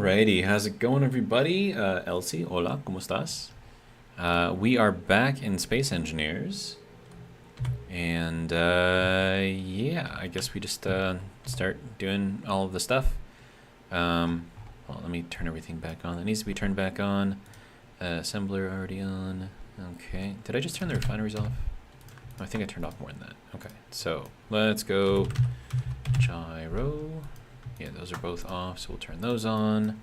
Alrighty, how's it going, everybody? Elsie, hola, ¿cómo estás? We are back in Space Engineers, and yeah, I guess we just start doing all of the stuff. Well, let me turn everything back on. That needs to be turned back on. Assembler already on. Okay, did I just turn the refineries off? I think I turned off more than that. Okay, so let's go gyro. Yeah, those are both off, so we'll turn those on.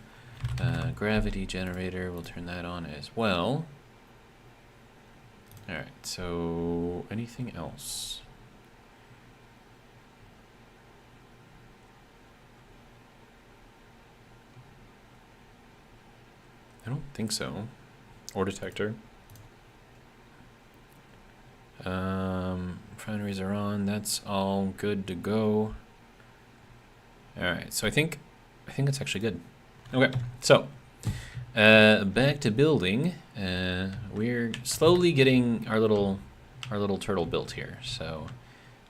Gravity generator, we'll turn that on as well. Alright, so anything else? I don't think so. Ore detector. Refineries are on, that's all good to go. Alright, so I think it's actually good. Okay, so back to building. We're slowly getting our little turtle built here. So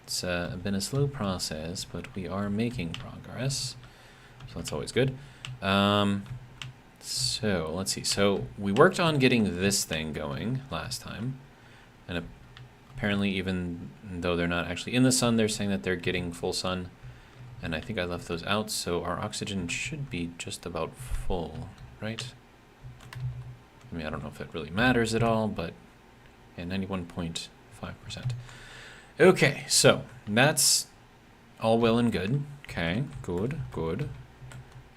it's been a slow process, but we are making progress. So that's always good. So let's see. So we worked on getting this thing going last time, and apparently, even though they're not actually in the sun, they're saying that they're getting full sun. And I think I left those out, so our oxygen should be just about full, right? I mean, I don't know if it really matters at all, but yeah, 91.5%. Okay, so that's all well and good. Okay, good, good.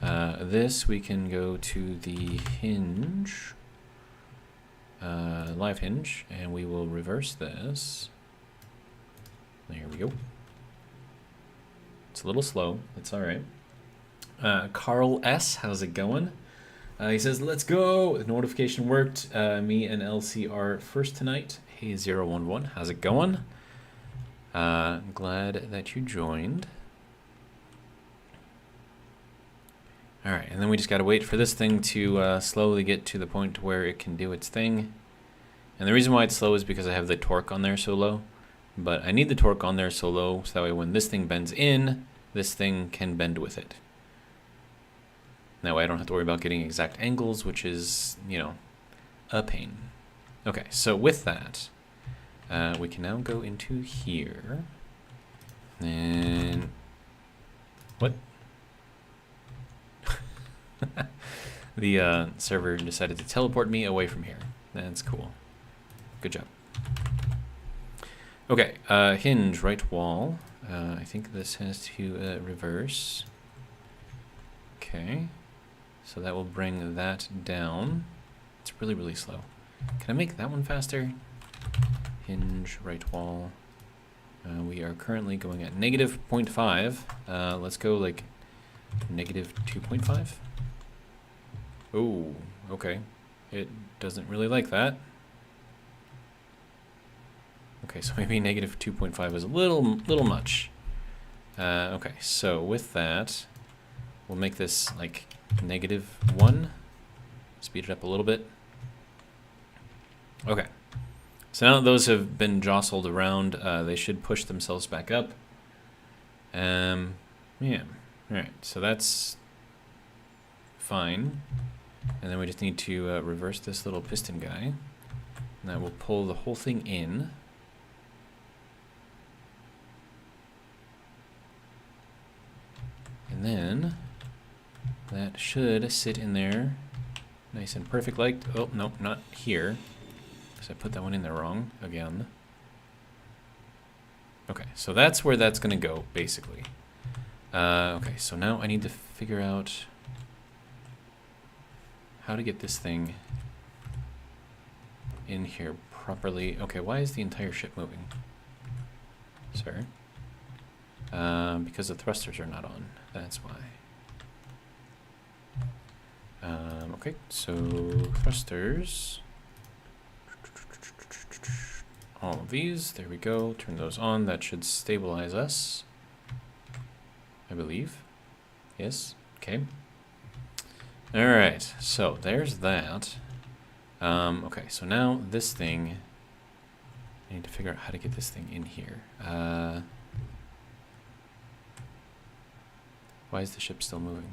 This we can go to the hinge, live hinge, and we will reverse this. There we go. It's a little slow. It's all right. Carl S., how's it going? He says, let's go. The notification worked. Me and Elsie are first tonight. Hey, 011, how's it going? Glad that you joined. All right, and then we just got to wait for this thing to slowly get to the point where it can do its thing. And the reason why it's slow is because I have the torque on there so low. But I need the torque on there so low so that way when this thing bends in, this thing can bend with it. That way I don't have to worry about getting exact angles, which is, you know, a pain. Okay, so with that, we can now go into here. And what? The server decided to teleport me away from here. That's cool. Good job. Okay, hinge, right wall. I think this has to reverse. Okay, so that will bring that down. It's really, really slow. Can I make that one faster? Hinge, right wall. We are currently going at negative 0.5. Let's go like negative 2.5. Oh, okay. It doesn't really like that. Okay, so maybe negative 2.5 is a little much. Okay, so with that, we'll make this like negative 1. Speed it up a little bit. Okay, so now that those have been jostled around, they should push themselves back up. Yeah, all right, so that's fine. And then we just need to reverse this little piston guy. And that will pull the whole thing in. And then that should sit in there nice and perfect like, oh, no, not here, because I put that one in there wrong again. Okay, so that's where that's going to go, basically. Okay, so now I need to figure out how to get this thing in here properly. Okay, why is the entire ship moving? Sir? Because the thrusters are not on. That's why. Okay, so thrusters. All of these. There we go. Turn those on. That should stabilize us, I believe. Yes. Okay. All right. So there's that. Okay, so now this thing. I need to figure out how to get this thing in here. Why is the ship still moving?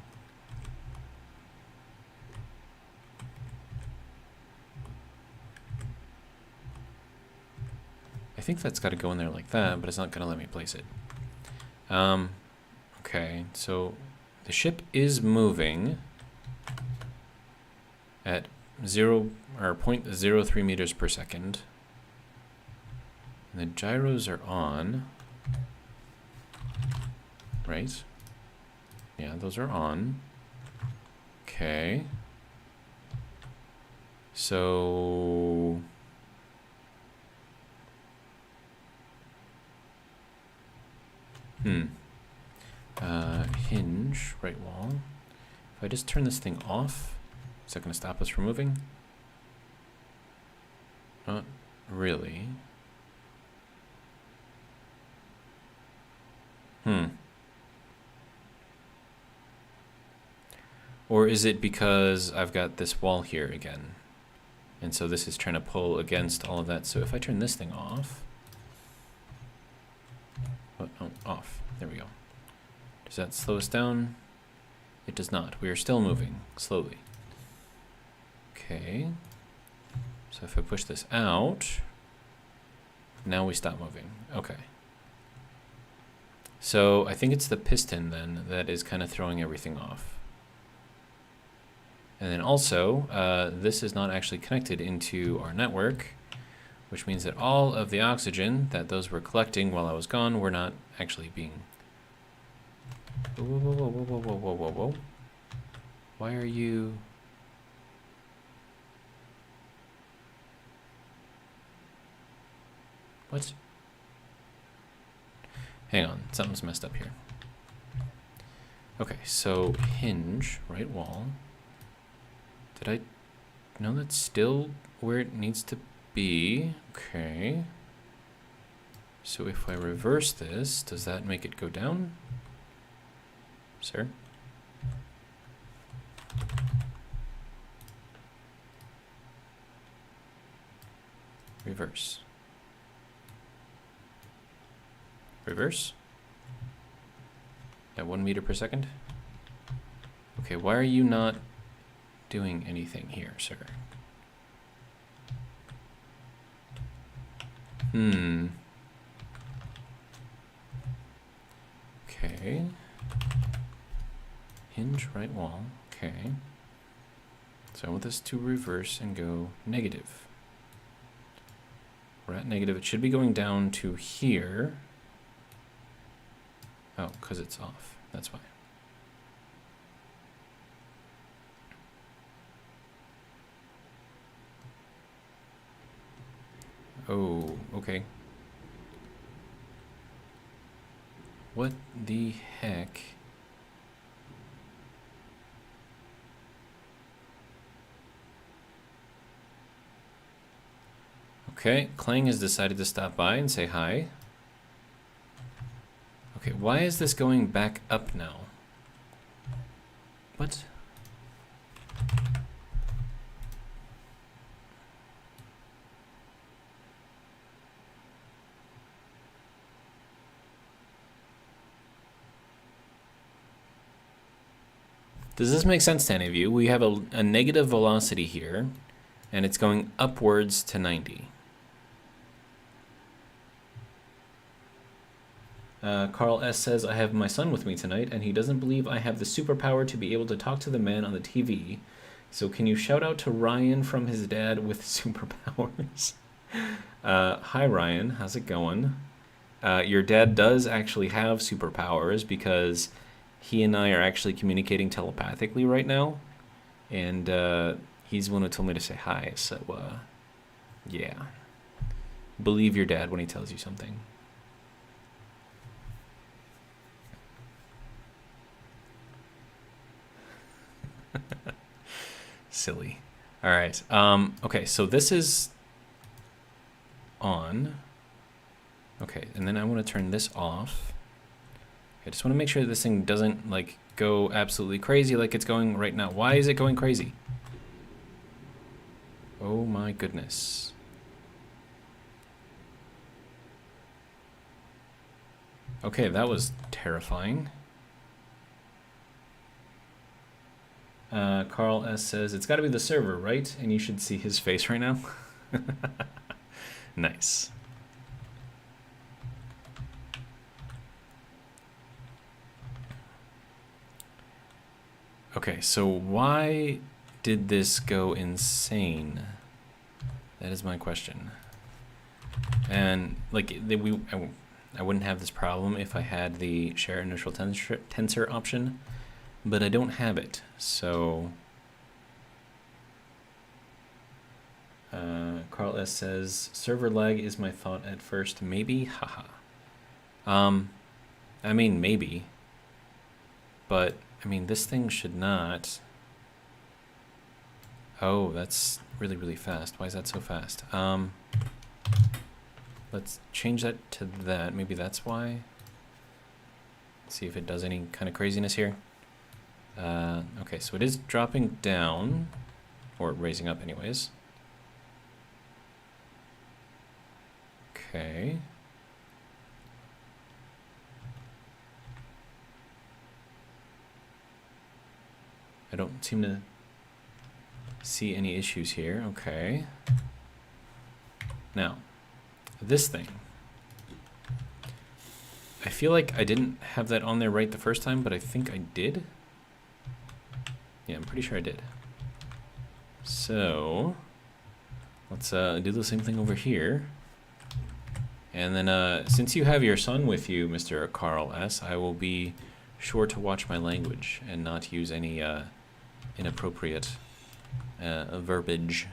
think that's got to go in there like that, but it's not going to let me place it. Okay, so the ship is moving at 0.03 meters per second. And the gyros are on. Right? Yeah, those are on. Okay. So hinge, right wall. If I just turn this thing off, is that going to stop us from moving? Not really. Or is it because I've got this wall here again? And so this is trying to pull against all of that. So if I turn this thing off. Oh, off. There we go. Does that slow us down? It does not. We are still moving slowly. Okay. So if I push this out, now we stop moving. Okay. So I think it's the piston then that is kind of throwing everything off. And then also, this is not actually connected into our network, which means that all of the oxygen that those were collecting while I was gone were not actually being... Whoa, whoa, whoa, whoa, whoa, whoa, whoa, whoa. Why are you... What? Hang on, something's messed up here. Okay, so hinge, right wall. Did I... No, that's still where it needs to be. Okay. So if I reverse this, does that make it go down? Sir? Reverse. Reverse? At 1 meter per second? Okay, why are you not doing anything here, sir? Okay. Hinge right wall. Okay. So I want this to reverse and go negative. We're at negative. It should be going down to here. Oh, because it's off. That's why. Oh, okay. What the heck? Okay, Clang has decided to stop by and say hi. Okay, why is this going back up now? What? Does this make sense to any of you? We have a negative velocity here, and it's going upwards to 90. Carl S. says, I have my son with me tonight, and he doesn't believe I have the superpower to be able to talk to the man on the TV. So can you shout out to Ryan from his dad with superpowers? Hi, Ryan. How's it going? Your dad does actually have superpowers because he and I are actually communicating telepathically right now. And he's the one who told me to say hi. So, yeah. Believe your dad when he tells you something. Silly. All right. Okay, so this is on. Okay, and then I want to turn this off. I just want to make sure that this thing doesn't like go absolutely crazy like it's going right now. Why is it going crazy? Oh my goodness. Okay, that was terrifying. Carl S. says, it's got to be the server, right? And you should see his face right now. Nice. Okay, so why did this go insane? That is my question. And like I wouldn't have this problem if I had the share initial tensor option, but I don't have it. So Carl S says server lag is my thought at first. Maybe, haha. I mean maybe, but I mean this thing should not. Oh, that's really, really fast. Why is that so fast? Let's change that to that. Maybe that's why. Let's see if it does any kind of craziness here. Okay, so it is dropping down, or raising up anyways. Okay. I don't seem to see any issues here. Okay. Now, this thing. I feel like I didn't have that on there right the first time, but I think I did. Yeah, I'm pretty sure I did. So, let's do the same thing over here. And then, since you have your son with you, Mr. Carl S., I will be sure to watch my language and not use any inappropriate verbiage.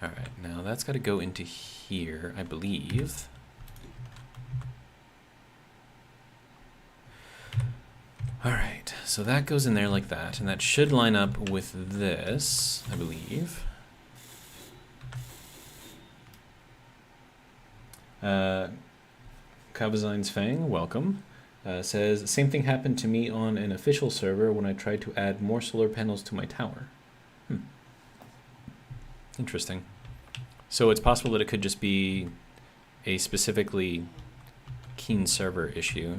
Alright, now that's got to go into here, I believe. Alright, so that goes in there like that, and that should line up with this, I believe. Kabazine's Fang, welcome. Says, same thing happened to me on an official server when I tried to add more solar panels to my tower. Interesting. So it's possible that it could just be a specifically keen server issue.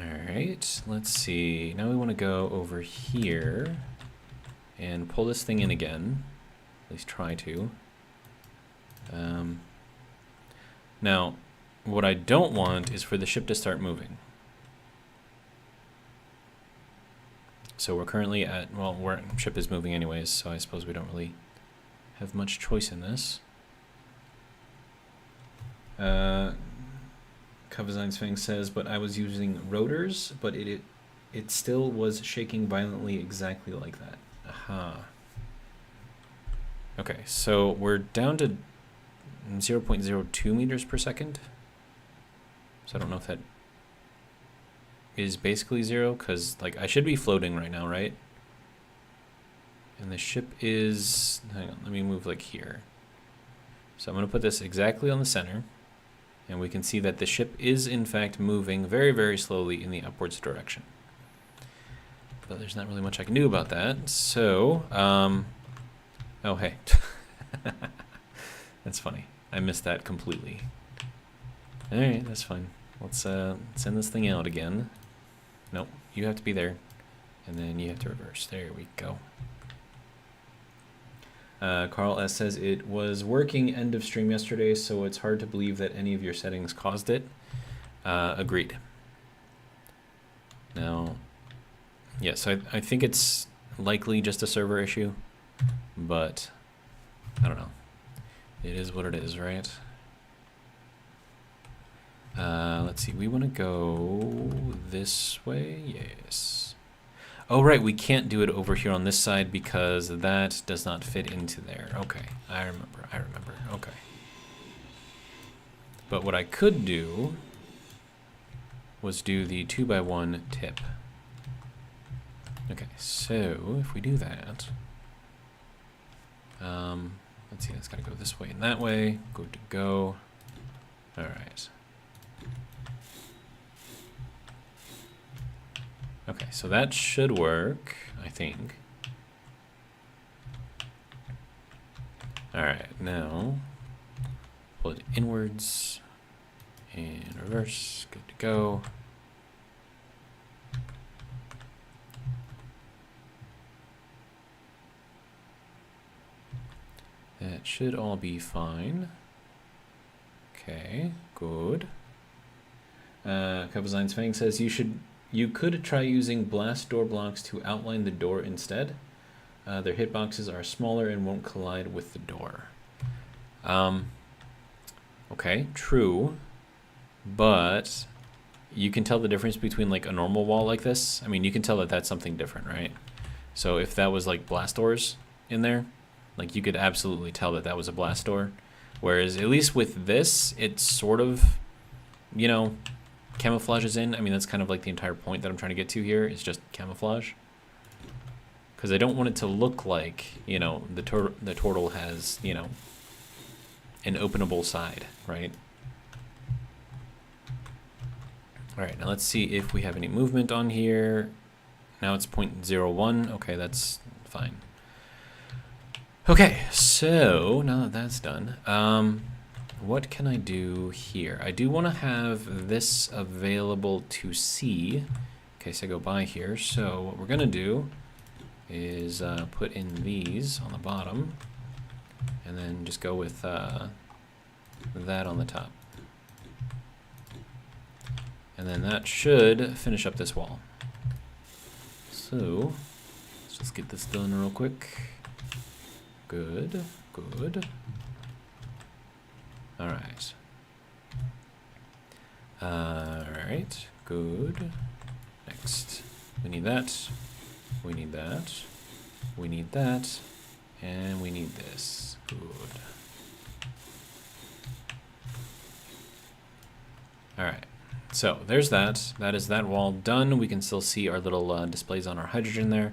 Alright, let's see. Now we want to go over here and pull this thing in again. At least try to. Now, what I don't want is for the ship to start moving. So we're currently at, well, ship is moving anyways, so I suppose we don't really have much choice in this. Kabazine's Fang says, but I was using rotors, but it still was shaking violently exactly like that. Aha. Okay, so we're down to 0.02 meters per second. So I don't know if that is basically zero, because like I should be floating right now, right? And the ship is, hang on, let me move like here. So I'm going to put this exactly on the center, and we can see that the ship is in fact moving very, very slowly in the upwards direction. But there's not really much I can do about that. So, oh hey, that's funny. I missed that completely. All right, that's fine. Let's send this thing out again. Nope, you have to be there, and then you have to reverse. There we go. Carl S. says it was working end of stream yesterday, so it's hard to believe that any of your settings caused it. Agreed. Now, yes, I think it's likely just a server issue, but I don't know. It is what it is, right? Let's see, we want to go this way, yes. Oh, right, we can't do it over here on this side because that does not fit into there. Okay, I remember, okay. But what I could do was do the 2x1 tip. Okay, so if we do that, let's see, that's got to go this way and that way, good to go. All right. Okay, so that should work, I think. All right, now pull it inwards and reverse, good to go. That should all be fine. Okay, good. Kapazines Fang says you could try using blast door blocks to outline the door instead. Their hitboxes are smaller and won't collide with the door. Okay, true. But you can tell the difference between like a normal wall like this. I mean, you can tell that that's something different, right? So if that was like blast doors in there, like you could absolutely tell that that was a blast door. Whereas at least with this, it's sort of, you know, camouflages in. I mean, that's kind of like the entire point that I'm trying to get to here is just camouflage. Because I don't want it to look like, you know, the turtle has, you know, an openable side, right? All right, now let's see if we have any movement on here. Now it's 0.01. Okay, that's fine. Okay, so now that that's done, what can I do here? I do want to have this available to see in case I go by here. So what we're going to do is put in these on the bottom and then just go with that on the top. And then that should finish up this wall. So let's just get this done real quick. Good, good. All right. All right, good. Next, we need that. We need that. We need that. And we need this. Good. All right. So there's that. That is that wall done. We can still see our little displays on our hydrogen there.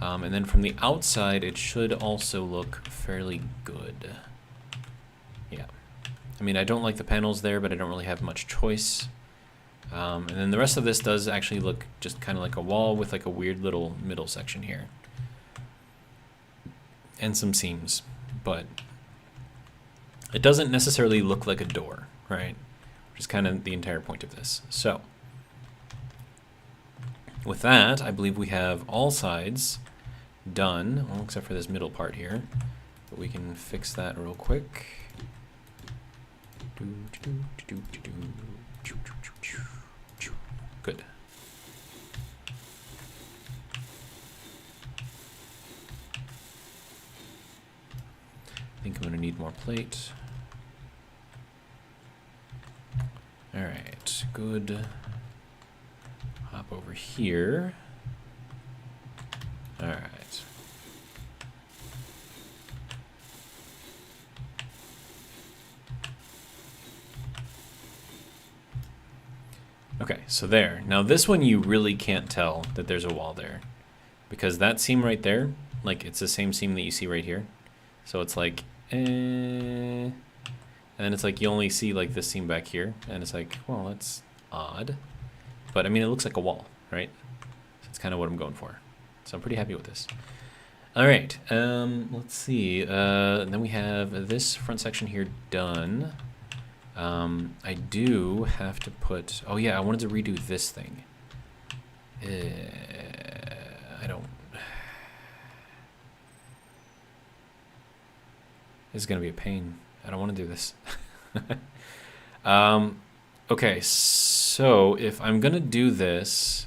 And then from the outside, it should also look fairly good. Yeah. I mean, I don't like the panels there, but I don't really have much choice. And then the rest of this does actually look just kind of like a wall with like a weird little middle section here. And some seams. But it doesn't necessarily look like a door, right? Which is kind of the entire point of this. So with that, I believe we have all sides done, well, except for this middle part here. But we can fix that real quick. Good. I think I'm going to need more plate. All right, good. Hop over here. All right. Okay, so there. Now this one you really can't tell that there's a wall there because that seam right there, like it's the same seam that you see right here. So it's like, and then it's like you only see like this seam back here and it's like, well, that's odd. But I mean, it looks like a wall, right? So that's kind of what I'm going for. So I'm pretty happy with this. All right, let's see. Then we have this front section here done. I do have to put, oh yeah, I wanted to redo this thing. I don't, this is gonna be a pain. I don't want to do this. Okay, so if I'm gonna do this,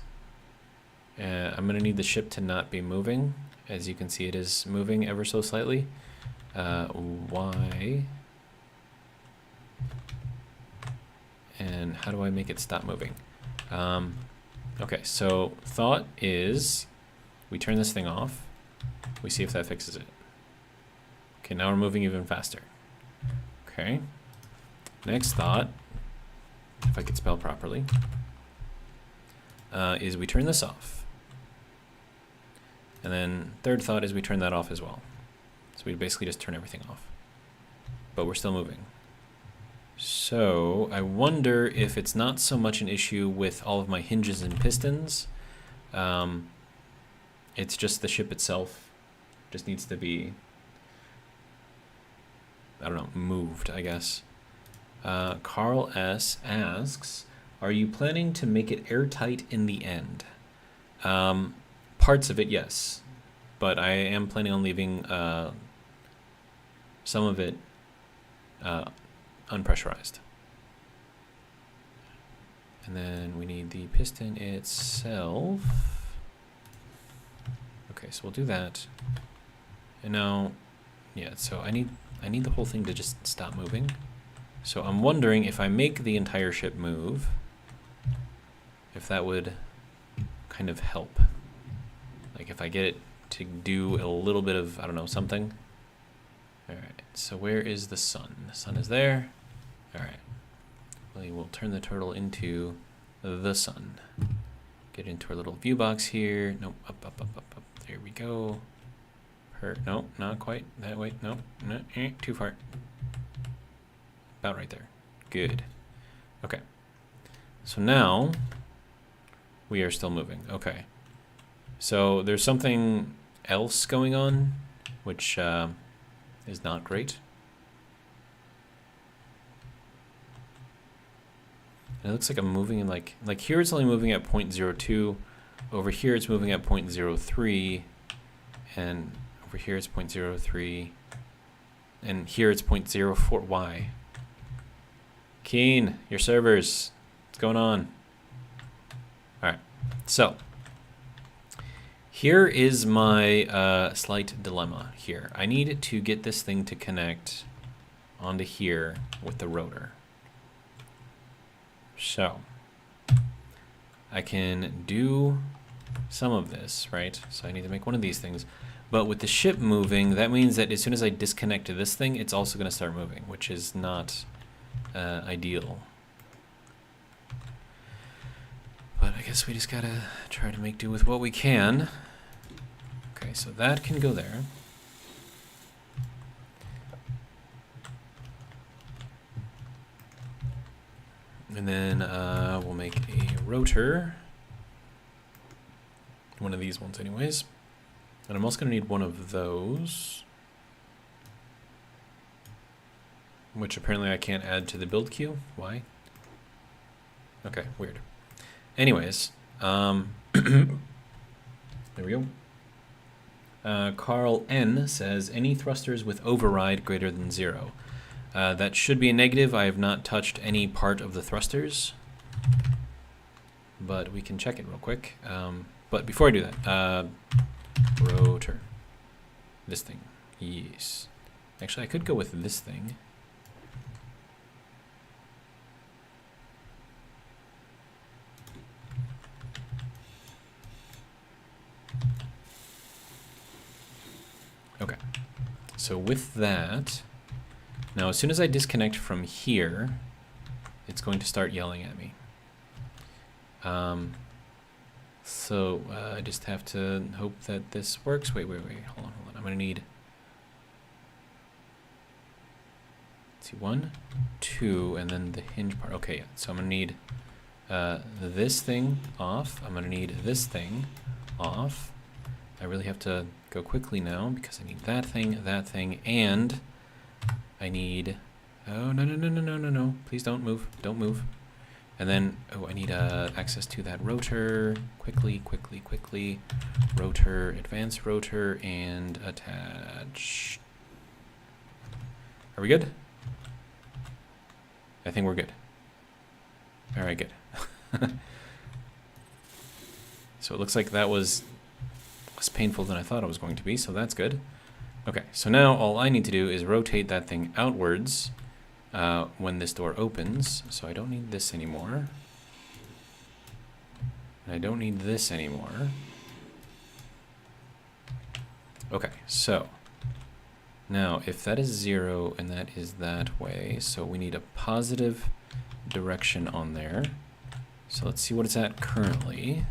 I'm gonna need the ship to not be moving. As you can see, it is moving ever so slightly. Why? And how do I make it stop moving? Okay, so thought is we turn this thing off. We see if that fixes it. Okay, now we're moving even faster. Okay. Next thought, if I could spell properly, is we turn this off. And then third thought is we turn that off as well. So we basically just turn everything off. But we're still moving. So I wonder if it's not so much an issue with all of my hinges and pistons. It's just the ship itself just needs to be, I don't know, moved, I guess. Carl S. asks, are you planning to make it airtight in the end? Parts of it, yes. But I am planning on leaving some of it unpressurized. And then we need the piston itself. Okay, so we'll do that. And now, yeah, so I need the whole thing to just stop moving. So I'm wondering if I make the entire ship move, if that would kind of help. Like if I get it to do a little bit of, I don't know, something. All right, so where is the sun? The sun is there. All right, we will turn the turtle into the sun. Get into our little view box here. Nope, up, up, up, up, up. There we go. No, not quite that way. No, no, too far. About right there. Good. Okay. So now we are still moving. Okay. So there's something else going on, which is not great. And it looks like I'm moving in like here it's only moving at 0.02. Over here it's moving at 0.03. And over here it's 0.03. And here it's 0.04. Why? Keen, your servers. What's going on? All right. So here is my slight dilemma here. I need to get this thing to connect onto here with the rotor. So I can do some of this, right? So I need to make one of these things. But with the ship moving, that means that as soon as I disconnect this thing, it's also going to start moving, which is not ideal. But I guess we just gotta try to make do with what we can. Okay, so that can go there. And then we'll make a rotor. One of these ones anyways. And I'm also gonna need one of those, which apparently I can't add to the build queue. Why? Okay, weird. Anyways, there we go. Carl N says, any thrusters with override greater than 0. That should be a negative. I have not touched any part of the thrusters, but we can check it real quick. But before I do that, rotor. This thing. Yes. Actually, I could go with this thing. Okay. So with that, now as soon as I disconnect from here, it's going to start yelling at me. So I just have to hope that this works. Wait, hold on. I'm gonna need, let's see, 1, 2, and then the hinge part. Okay, yeah. So I'm gonna need this thing off. I'm gonna need this thing off. I really have to go quickly now because I need that thing, and I need, oh, no. Please don't move. Don't move. And then, oh, I need access to that rotor. Quickly. Rotor, advance rotor, and attach. Are we good? I think we're good. All right, good. So it looks like that was less painful than I thought it was going to be, so that's good. Okay, so now all I need to do is rotate that thing outwards when this door opens. So I don't need this anymore. And I don't need this anymore. Okay, so now if that is 0 and that is that way, so we need a positive direction on there. So let's see what it's at currently.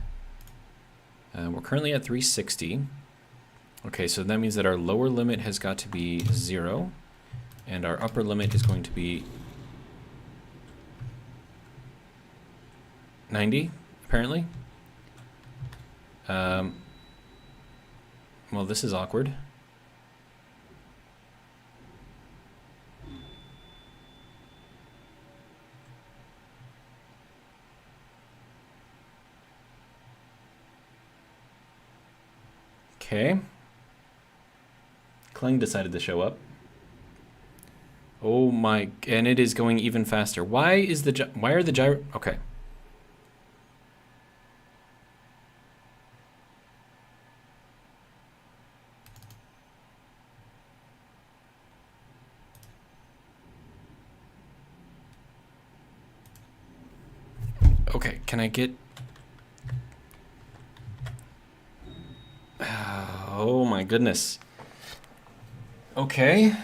We're currently at 360. Okay, so that means that our lower limit has got to be 0, and our upper limit is going to be 90, apparently. Well, this is awkward. Okay. Kling decided to show up. Oh my, and it is going even faster. Why is why are the gyro, okay. Okay, can I get, oh my goodness. Okay.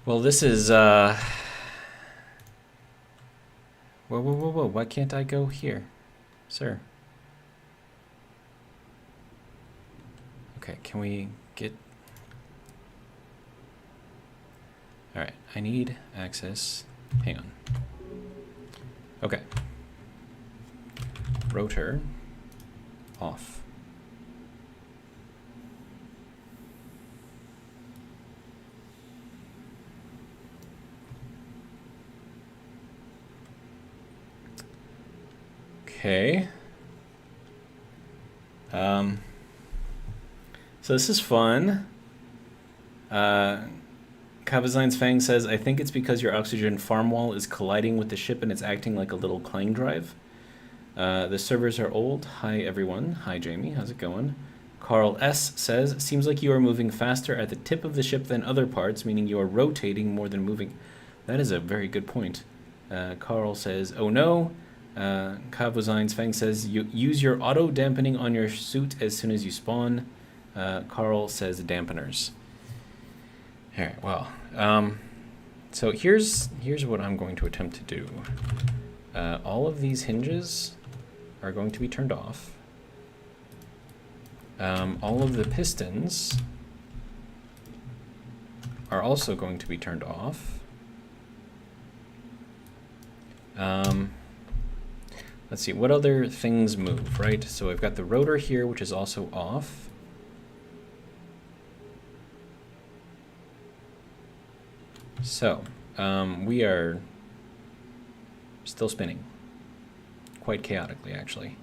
Well, this is, whoa, whoa, whoa, whoa, why can't I go here, sir? Okay, can we get, all right, I need access, hang on. Okay. Rotor off. Okay. So this is fun. Kabazine's Fang says, I think it's because your oxygen farm wall is colliding with the ship and it's acting like a little clang drive. The servers are old. Hi, everyone. Hi, Jamie. How's it going? Carl S. says, seems like you are moving faster at the tip of the ship than other parts, meaning you are rotating more than moving. That is a very good point. Carl says, oh no. Kabazine's Fang says, you use your auto dampening on your suit as soon as you spawn. Carl says dampeners. All right, well, so here's what I'm going to attempt to do. All of these hinges are going to be turned off. All of the pistons are also going to be turned off. Let's see, what other things move, right? So I've got the rotor here, which is also off. So, we are still spinning. Quite chaotically, actually.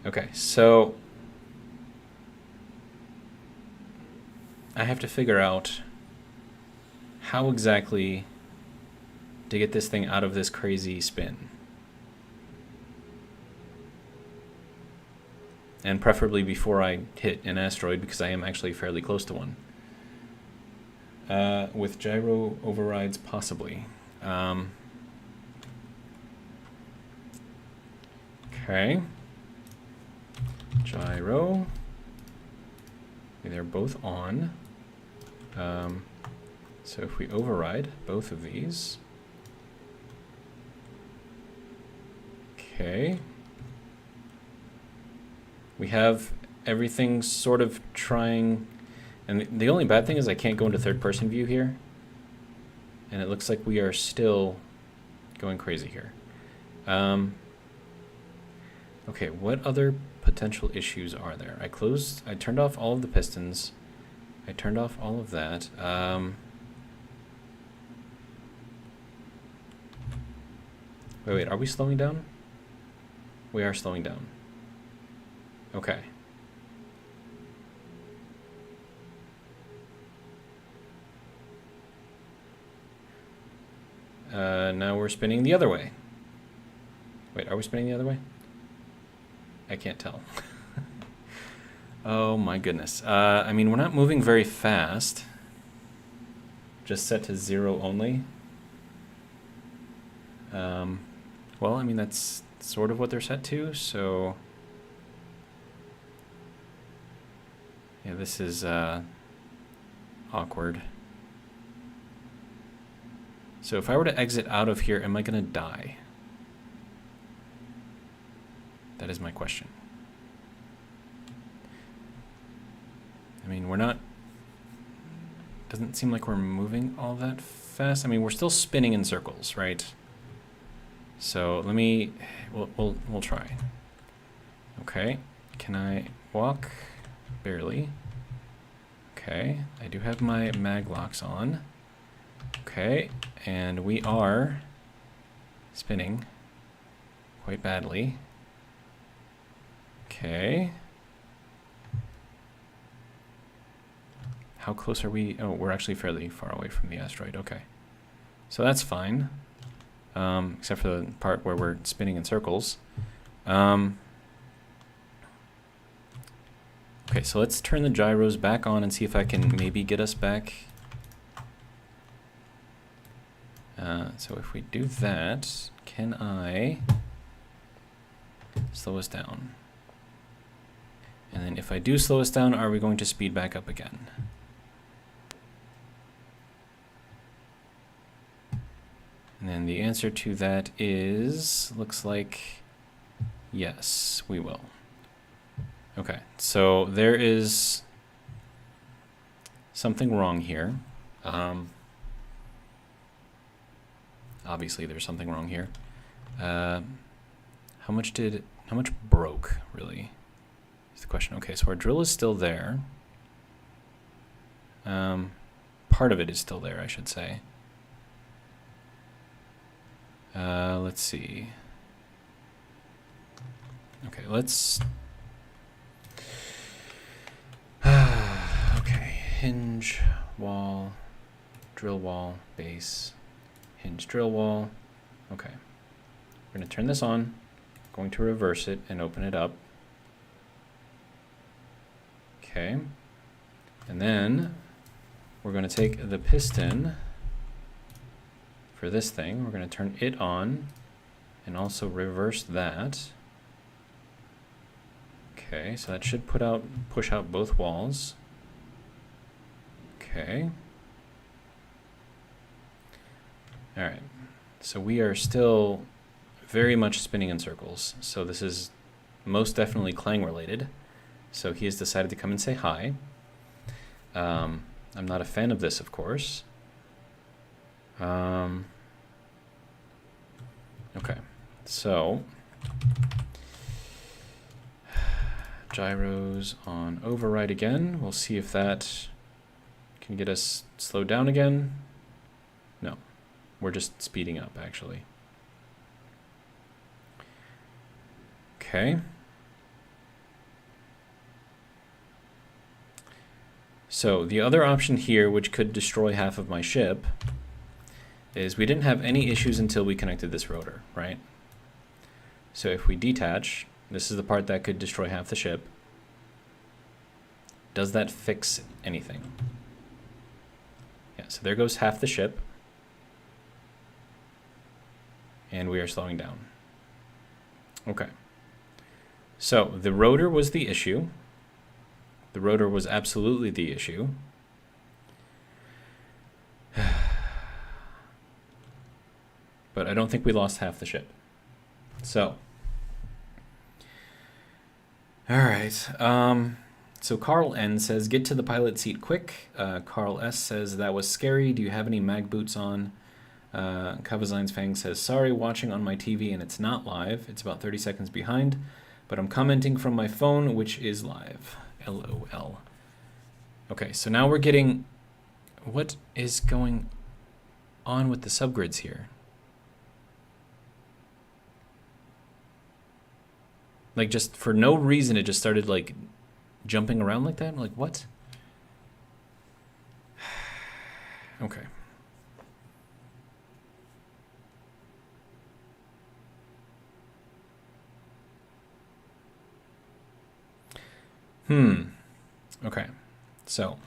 Okay, so I have to figure out how exactly to get this thing out of this crazy spin. And preferably before I hit an asteroid, because I am actually fairly close to one. With gyro overrides, possibly. Okay. Gyro. Okay, they're both on. So if we override both of these. Okay. We have everything sort of trying, and the only bad thing is I can't go into third-person view here. And it looks like we are still going crazy here. Okay, what other potential issues are there? I turned off all of the pistons. I turned off all of that. Wait, are we slowing down? We are slowing down. Okay. Now we're spinning the other way. Wait, are we spinning the other way? I can't tell. Oh my goodness. I mean, we're not moving very fast. Just set to 0 only. Well, I mean, that's sort of what they're set to, so... Yeah, this is awkward. So if I were to exit out of here, am I going to die? That is my question. I mean, we're not... Doesn't seem like we're moving all that fast. I mean, we're still spinning in circles, right? So let me... We'll try. Okay. Can I walk? Barely. Okay. I do have my mag locks on. Okay. And we are spinning quite badly. Okay. how close are we? Oh, we're actually fairly far away from the asteroid. Okay. So that's fine. Except for the part where we're spinning in circles. Okay, so let's turn the gyros back on and see if I can maybe get us back. So if we do that, can I slow us down? And then if I do slow us down, are we going to speed back up again? And then the answer to that is, looks like, yes, we will. Okay, so there is something wrong here. Obviously, there's something wrong here. How much broke, really? Is the question. Okay, so our drill is still there. Part of it is still there, I should say. Let's see. Okay, let's... okay, hinge, wall, drill wall, base, hinge, drill wall. Okay. We're going to turn this on, going to reverse it and open it up. Okay. And then we're going to take the piston for this thing. We're going to turn it on and also reverse that. Okay, so that should push out both walls. Okay. All right. So we are still very much spinning in circles. So this is most definitely Clang related. So he has decided to come and say hi. I'm not a fan of this, of course. Okay. So gyros on override again. We'll see if that can get us slowed down again. No, we're just speeding up, actually. Okay. So the other option here, which could destroy half of my ship, is we didn't have any issues until we connected this rotor, right? So if we detach, this is the part that could destroy half the ship. Does that fix anything? Yeah, so there goes half the ship. And we are slowing down. Okay. So the rotor was the issue. The rotor was absolutely the issue. But I don't think we lost half the ship. So. All right. So Carl N says, get to the pilot seat quick. Carl S says, that was scary. Do you have any mag boots on? Kavazine's Fang says, sorry, watching on my TV and it's not live. It's about 30 seconds behind, but I'm commenting from my phone, which is live. LOL. Okay, so now we're getting... What is going on with the subgrids here? Like, just for no reason, it just started, like, jumping around like that? I'm like, what? Okay. Okay. So.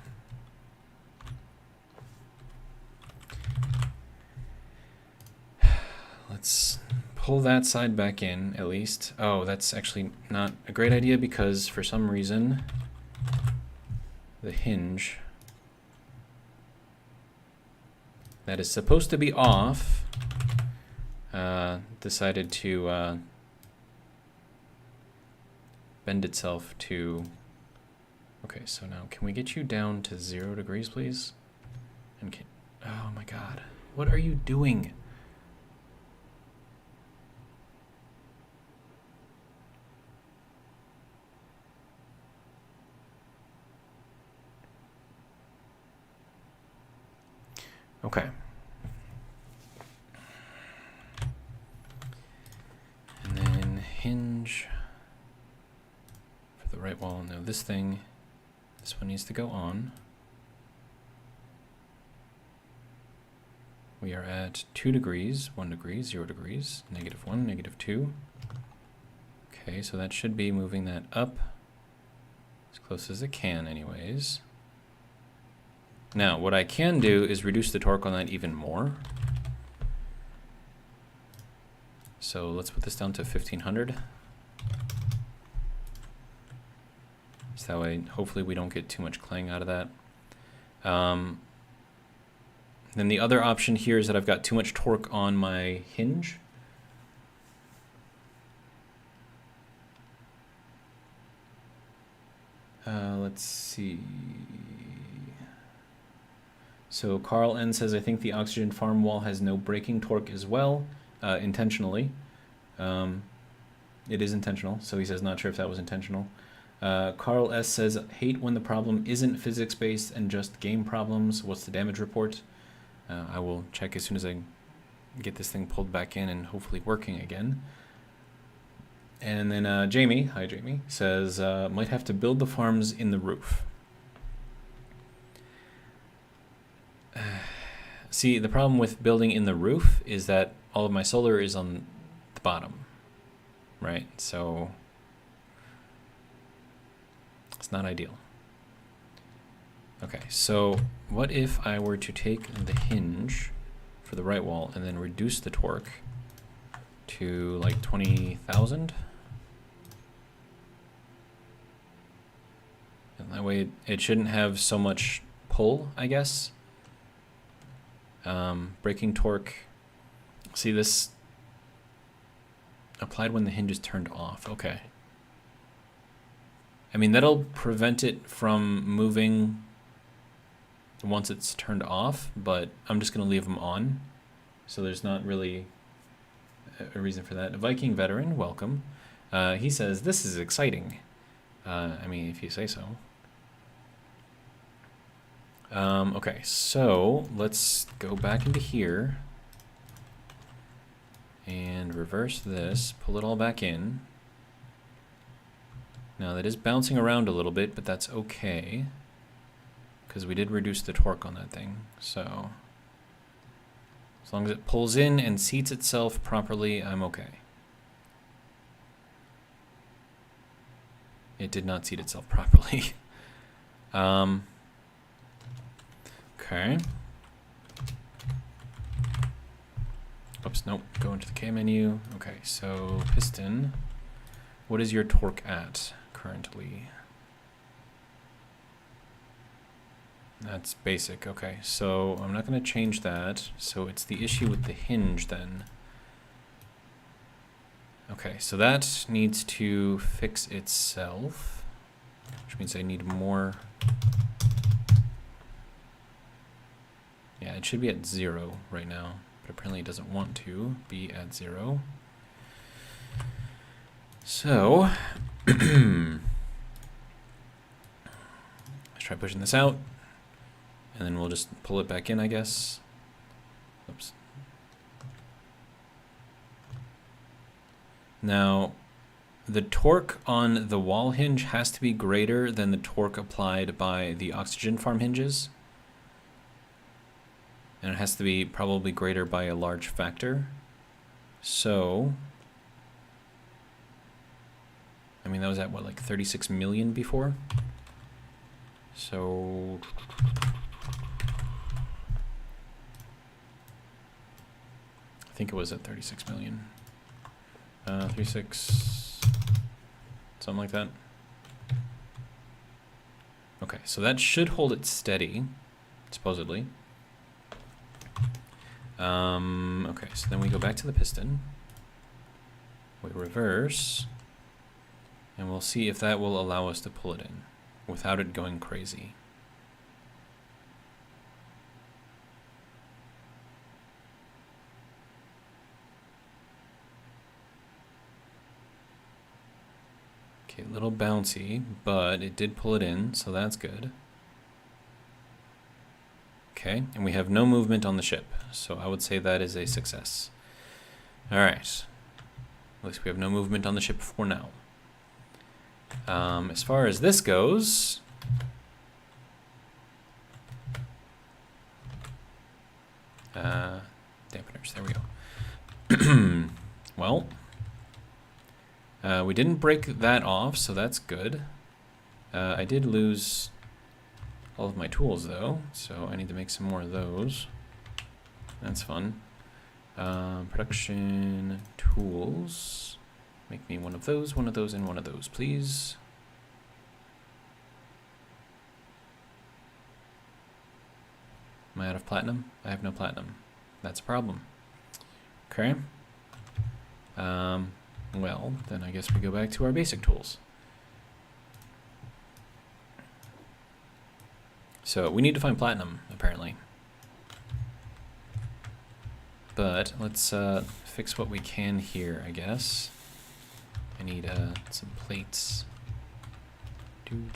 Let's pull that side back in, at least. Oh, that's actually not a great idea because for some reason the hinge that is supposed to be off decided to bend itself to... Okay, so now can we get you down to 0 degrees, please? And can... Oh my god. What are you doing? Okay. And then hinge for the right wall. Now this thing, this one needs to go on. We are at 2 degrees, 1 degree, 0 degrees, -1, -2. Okay, so that should be moving that up as close as it can anyways. Now, what I can do is reduce the torque on that even more. So let's put this down to 1500. So that way, hopefully we don't get too much clang out of that. Then the other option here is that I've got too much torque on my hinge. Let's see. So Carl N says, I think the oxygen farm wall has no braking torque as well, intentionally. It is intentional, so he says not sure if that was intentional. Carl S says, hate when the problem isn't physics-based and just game problems. What's the damage report? I will check as soon as I get this thing pulled back in and hopefully working again. And then Jamie, hi Jamie, says, might have to build the farms in the roof. See, the problem with building in the roof is that all of my solar is on the bottom, right? So it's not ideal. Okay, so what if I were to take the hinge for the right wall and then reduce the torque to like 20,000? And that way it shouldn't have so much pull, I guess. Braking torque. See, this applied when the hinge is turned off. Okay. I mean, that'll prevent it from moving once it's turned off, but I'm just going to leave them on. So there's not really a reason for that. Viking veteran, welcome. He says, this is exciting. I mean, if you say so. Okay, so let's go back into here and reverse this, pull it all back in. Now that is bouncing around a little bit, but that's okay because we did reduce the torque on that thing. So as long as it pulls in and seats itself properly, I'm okay. It did not seat itself properly. Okay. Oops, nope. Go into the K menu. Okay, so piston. What is your torque at currently? That's basic. Okay, so I'm not going to change that. So it's the issue with the hinge then. Okay, so that needs to fix itself, which means I need more. Yeah, it should be at 0 right now, but apparently it doesn't want to be at 0. So, let's try pushing this out, and then we'll just pull it back in, I guess. Oops. Now, the torque on the wall hinge has to be greater than the torque applied by the oxygen farm hinges. And it has to be probably greater by a large factor. So, I mean, that was at what, like 36 million before? So, I think it was at 36 million. 36, something like that. Okay, so that should hold it steady, supposedly. Okay, so then we go back to the piston. We reverse, and we'll see if that will allow us to pull it in without it going crazy. Okay, a little bouncy, but it did pull it in, so that's good. Okay, and we have no movement on the ship, so I would say that is a success. All right, at least we have no movement on the ship for now. As far as this goes, dampeners. There we go. Well, we didn't break that off, so that's good. I did lose all of my tools, though, so I need to make some more of those. That's fun. Production tools. Make me one of those, and one of those, please. Am I out of platinum? I have no platinum. That's a problem. Okay. Well, then I guess we go back to our basic tools. So we need to find platinum, apparently. But let's fix what we can here, I guess. I need some plates. Do.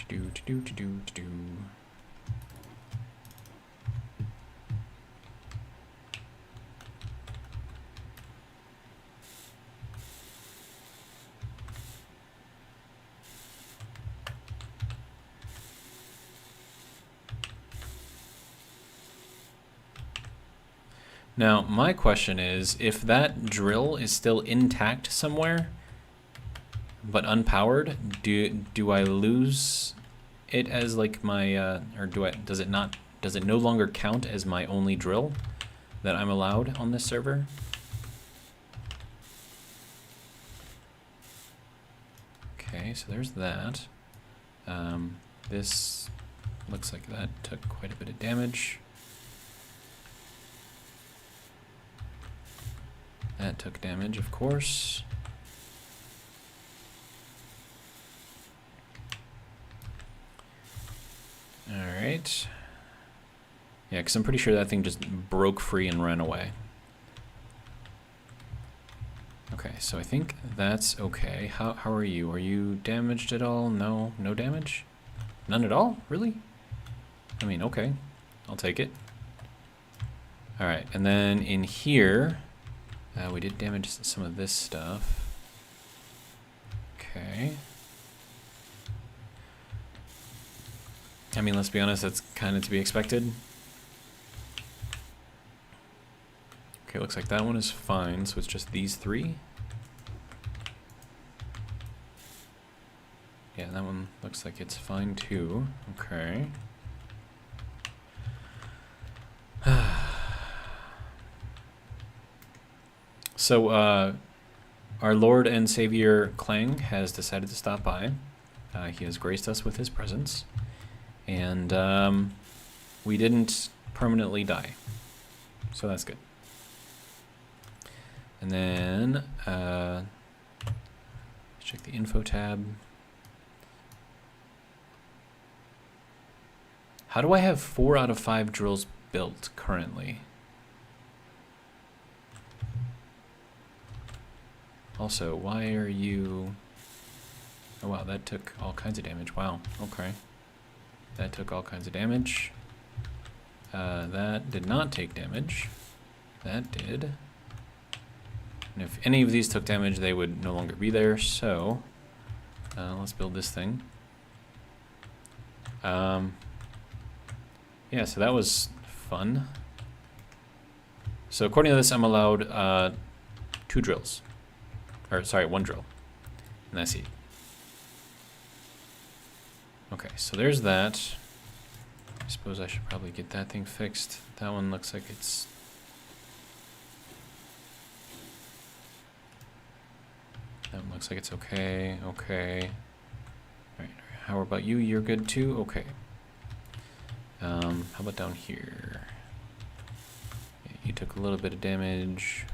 Now, my question is, if that drill is still intact somewhere, but unpowered, do I lose it as like my, or does it no longer count as my only drill that I'm allowed on this server? Okay, so there's that. This looks like that took quite a bit of damage. That took damage, of course. Alright. Yeah, because I'm pretty sure that thing just broke free and ran away. Okay, so I think that's okay. How are you? Are you damaged at all? No? No damage? None at all? Really? I mean, okay. I'll take it. Alright, and then in here... we did damage some of this stuff. Okay. I mean, let's be honest, that's kind of to be expected. Okay, looks like that one is fine, so it's just these three. Yeah, that one looks like it's fine too. Okay. So, our Lord and Savior Clang has decided to stop by. He has graced us with his presence. And we didn't permanently die. So that's good. And then, let's check the info tab. How do I have 4 out of 5 drills built currently? Also, why are you... Oh wow, that took all kinds of damage. Wow, okay. That took all kinds of damage. That did not take damage. That did. And if any of these took damage, they would no longer be there, so... let's build this thing. Yeah, so that was fun. So according to this, I'm allowed 2 drills. Or, sorry, 1 drill. And that's it. Okay, so there's that. I suppose I should probably get that thing fixed. That one looks like it's... That one looks like it's okay. Okay. Alright, how about you? You're good too? Okay. How about down here? Yeah, you took a little bit of damage.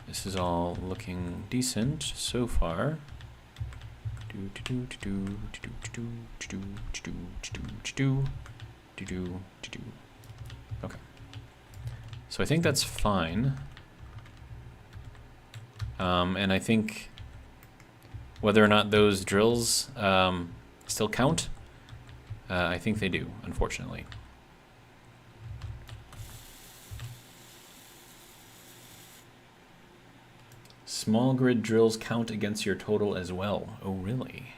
This is all looking decent so far. Okay. So I think that's fine. And I think whether or not those drills still count, I think they do, unfortunately. Small grid drills count against your total as well. Oh, really?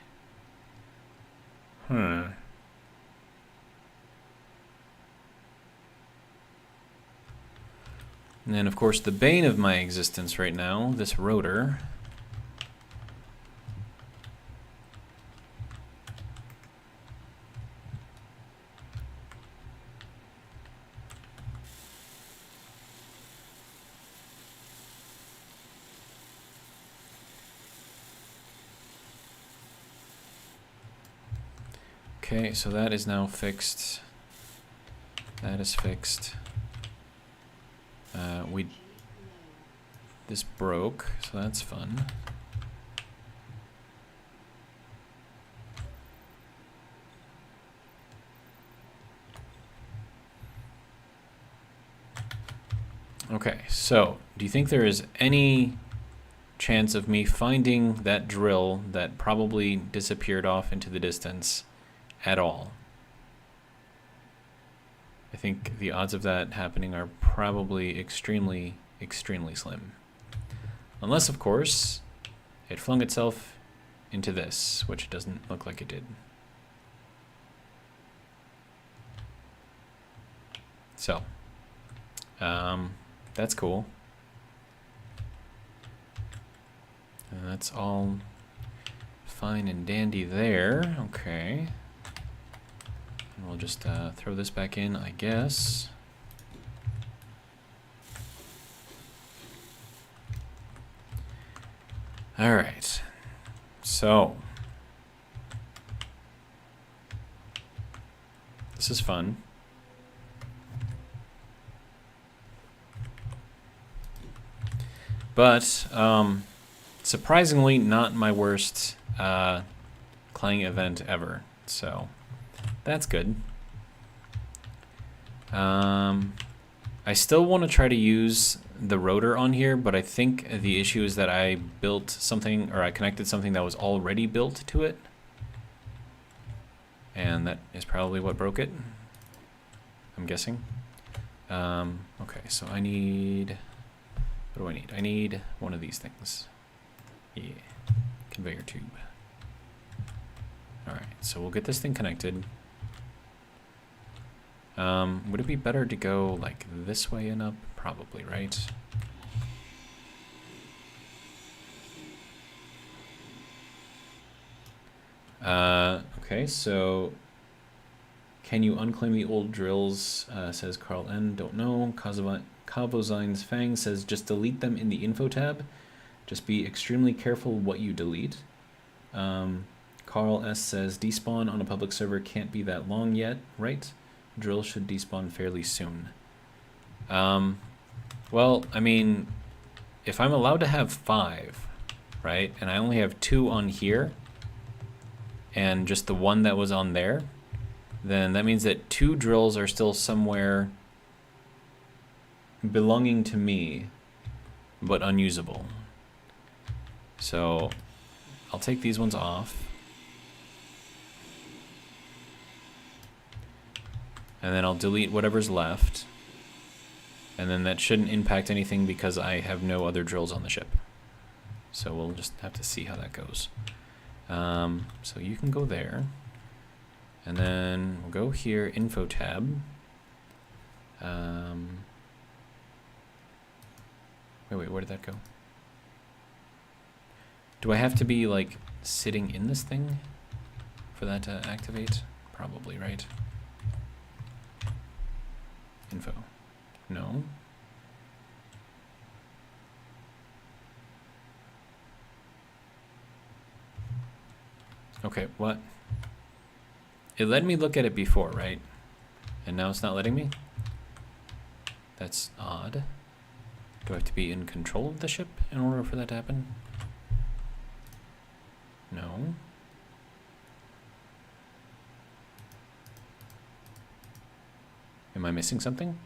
And then, of course, the bane of my existence right now, this rotor. Okay, so that is now fixed. That is fixed. This broke, so that's fun. Okay, so do you think there is any chance of me finding that drill that probably disappeared off into the distance at all? I think the odds of that happening are probably extremely, extremely slim. Unless, of course, it flung itself into this, which it doesn't look like it did. So, that's cool. And that's all fine and dandy there. Okay. And we'll just throw this back in, I guess. All right. So, this is fun. But, surprisingly, not my worst clang event ever. So, that's good. I still want to try to use the rotor on here, but I think the issue is that I built something, or I connected something that was already built to it. And that is probably what broke it, I'm guessing. Okay, so I need... What do I need? I need one of these things. Yeah, conveyor tube. Alright, so we'll get this thing connected. Would it be better to go like this way and up? Probably, right? Okay, so can you unclaim the old drills? Says Carl N. Don't know. Kavozine's Fang says just delete them in the info tab. Just be extremely careful what you delete. Carl S. says despawn on a public server can't be that long yet, right? Drill should despawn fairly soon. Well, I mean, if I'm allowed to have 5, right, and I only have 2 on here, and just the one that was on there, then that means that 2 drills are still somewhere belonging to me, but unusable. So I'll take these ones off. And then I'll delete whatever's left. And then that shouldn't impact anything because I have no other drills on the ship. So we'll just have to see how that goes. So you can go there. And then we'll go here, info tab. Wait, where did that go? Do I have to be like sitting in this thing for that to activate? Probably, right? Info. No. Okay, what? It let me look at it before, right? And now it's not letting me? That's odd. Do I have to be in control of the ship in order for that to happen? No. Am I missing something?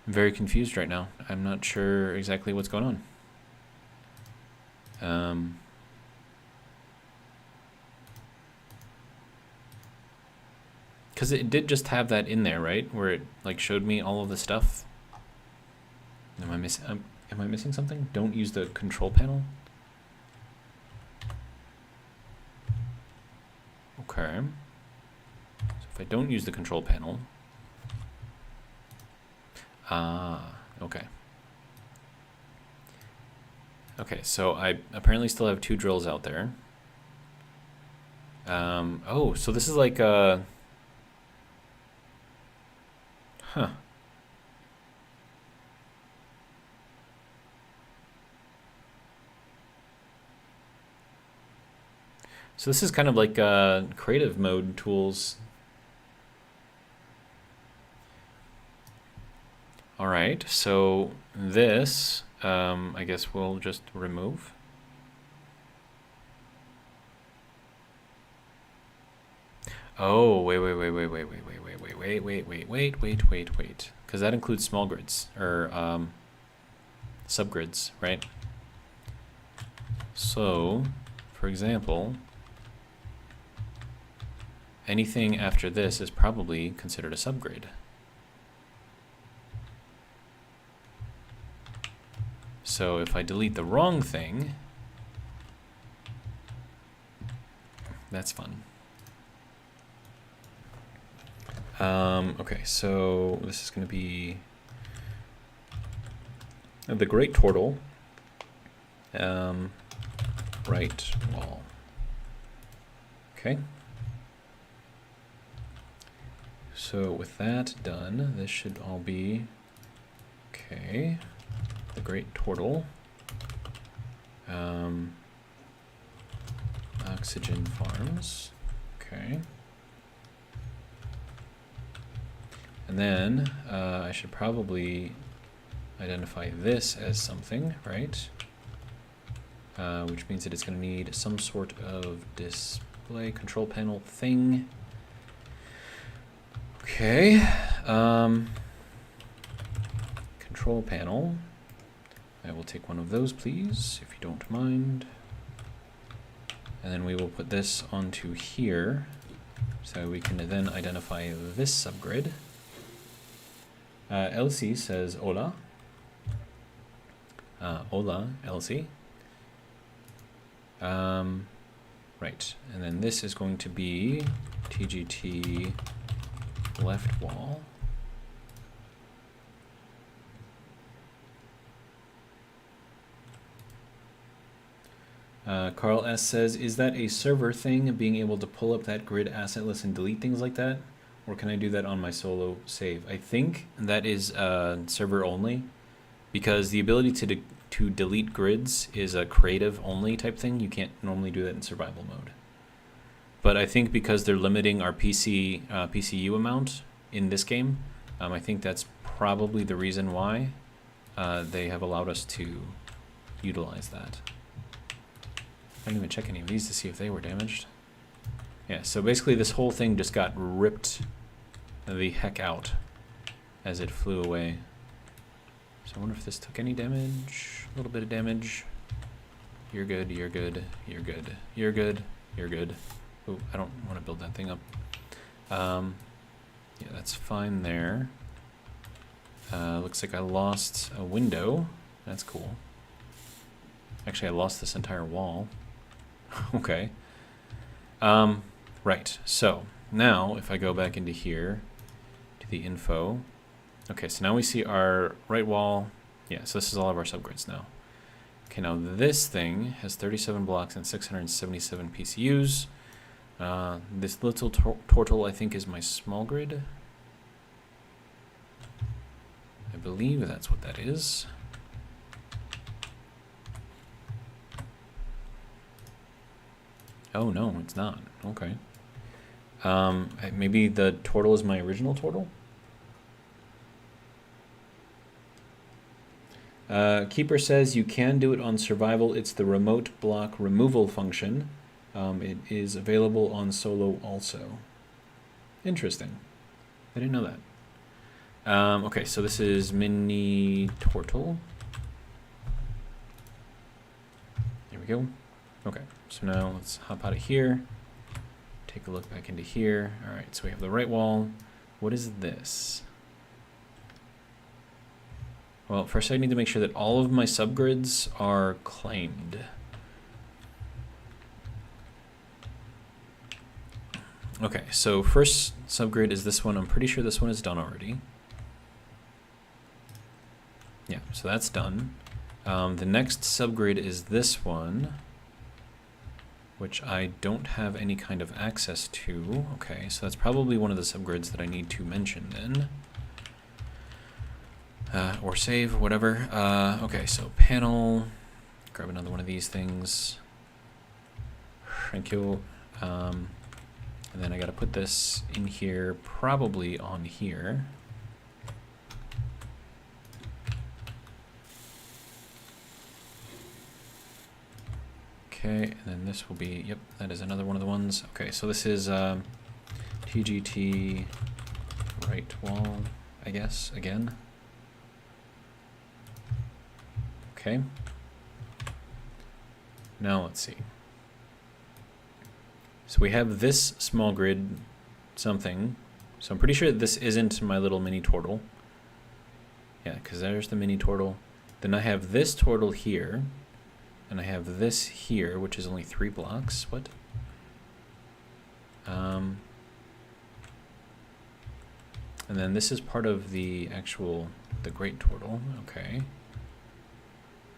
I'm very confused right now. I'm not sure exactly what's going on. Because it did just have that in there, right? Where it like showed me all of the stuff. Am Am I missing something? Don't use the control panel? Okay. So if I don't use the control panel... Ah, okay. Okay, so I apparently still have 2 drills out there. Oh, so this is like a... Huh. So this is kind of like creative mode tools. All right, so this, I guess we'll just remove. Oh, wait. Because that includes small grids, or subgrids, right? So, for example, anything after this is probably considered a subgrid. So if I delete the wrong thing, that's fun. Okay, so this is going to be the Great Turtle, right wall. Okay. So with that done, this should all be okay. The Great Turtle. Oxygen farms. Okay. And then I should probably identify this as something, right? Which means that it's going to need some sort of display control panel thing. Okay. Control panel. I will take one of those, please, if you don't mind. And then we will put this onto here, so we can then identify this subgrid. Elsie says hola. Hola, Elsie. Right, and then this is going to be TGT left wall. Carl S says, is that a server thing, being able to pull up that grid assetless and delete things like that? Or can I do that on my solo save? I think that is server only, because the ability to delete grids is a creative only type thing. You can't normally do that in survival mode. But I think because they're limiting our PCU amount in this game, I think that's probably the reason why they have allowed us to utilize that. I didn't even check any of these to see if they were damaged. Yeah, so basically this whole thing just got ripped the heck out as it flew away. So I wonder if this took any damage. A little bit of damage. You're good, you're good, you're good, you're good, you're good. Oh, I don't want to build that thing up. Yeah, that's fine there. Looks like I lost a window. That's cool. Actually, I lost this entire wall. Okay. Right, so now if I go back into here to the info. Okay, so now we see our right wall. Yeah, so this is all of our subgrids now. Okay, now this thing has 37 blocks and 677 PCUs. This little turtle, I think, is my small grid. I believe that's what that is. Oh, no, it's not. Okay. Maybe the turtle is my original turtle? Keeper says you can do it on survival. It's the remote block removal function. It is available on solo also. Interesting. I didn't know that. Okay, so this is mini turtle. There we go. Okay, so now let's hop out of here. Take a look back into here. All right, so we have the right wall. What is this? Well, first I need to make sure that all of my subgrids are claimed. Okay, so first subgrid is this one. I'm pretty sure this one is done already. Yeah, so that's done. The next subgrid is this one, which I don't have any kind of access to. Okay, so that's probably one of the subgrids that I need to mention then. Or save, whatever. Okay, so panel, grab another one of these things. Thank you. And then I gotta put this in here, probably on here. Okay, and then this will be, yep, that is another one of the ones. Okay, so this is TGT right wall, I guess, again. Okay. Now let's see. So we have this small grid something. So I'm pretty sure this isn't my little mini turtle. Yeah, because there's the mini turtle. Then I have this turtle here. And I have this here, which is only 3 blocks. What? And then this is part of the great turtle. Okay.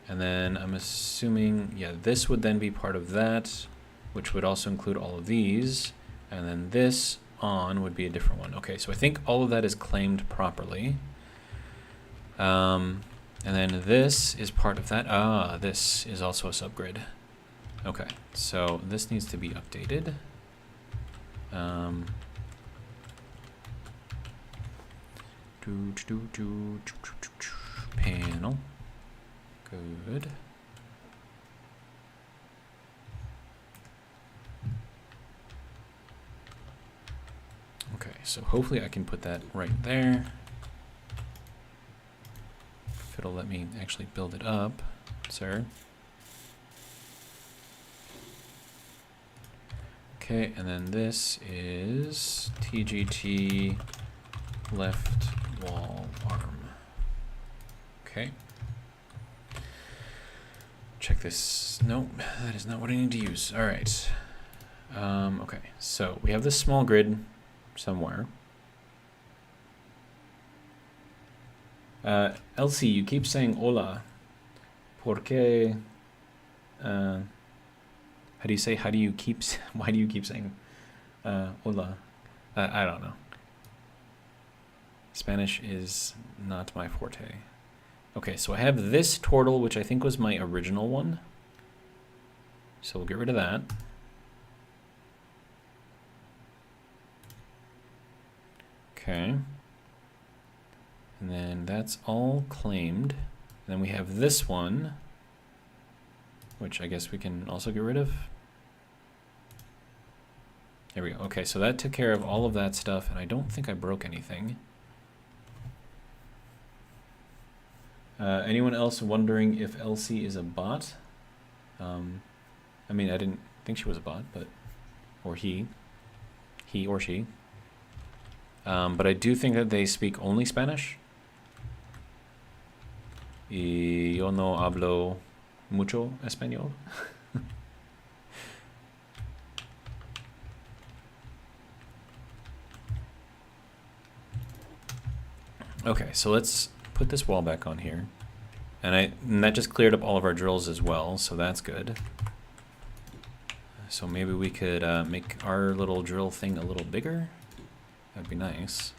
And then I'm assuming, yeah, this would then be part of that, which would also include all of these. And then this on would be a different one. Okay, so I think all of that is claimed properly. And then this is part of that. Ah, this is also a subgrid. Okay, so this needs to be updated. Panel. Good. Okay, so hopefully I can put that right there. If it'll let me actually build it up, sir. Okay, and then this is TGT left wall arm. Okay. Check this. Nope, that is not what I need to use. All right. Okay, so we have this small grid somewhere. Elsie, you keep saying hola. ¿Por qué? How do you say, why do you keep saying hola? I don't know. Spanish is not my forte. Okay, so I have this turtle, which I think was my original one. So we'll get rid of that. Okay. And then that's all claimed. And then we have this one, which I guess we can also get rid of. There we go. Okay, so that took care of all of that stuff, and I don't think I broke anything. Anyone else wondering if Elsie is a bot? I mean, I didn't think she was a bot, but, or he or she. But I do think that they speak only Spanish. Y yo no hablo mucho español. Okay, so let's put this wall back on here. And that just cleared up all of our drills as well, so that's good. So maybe we could make our little drill thing a little bigger. That'd be nice.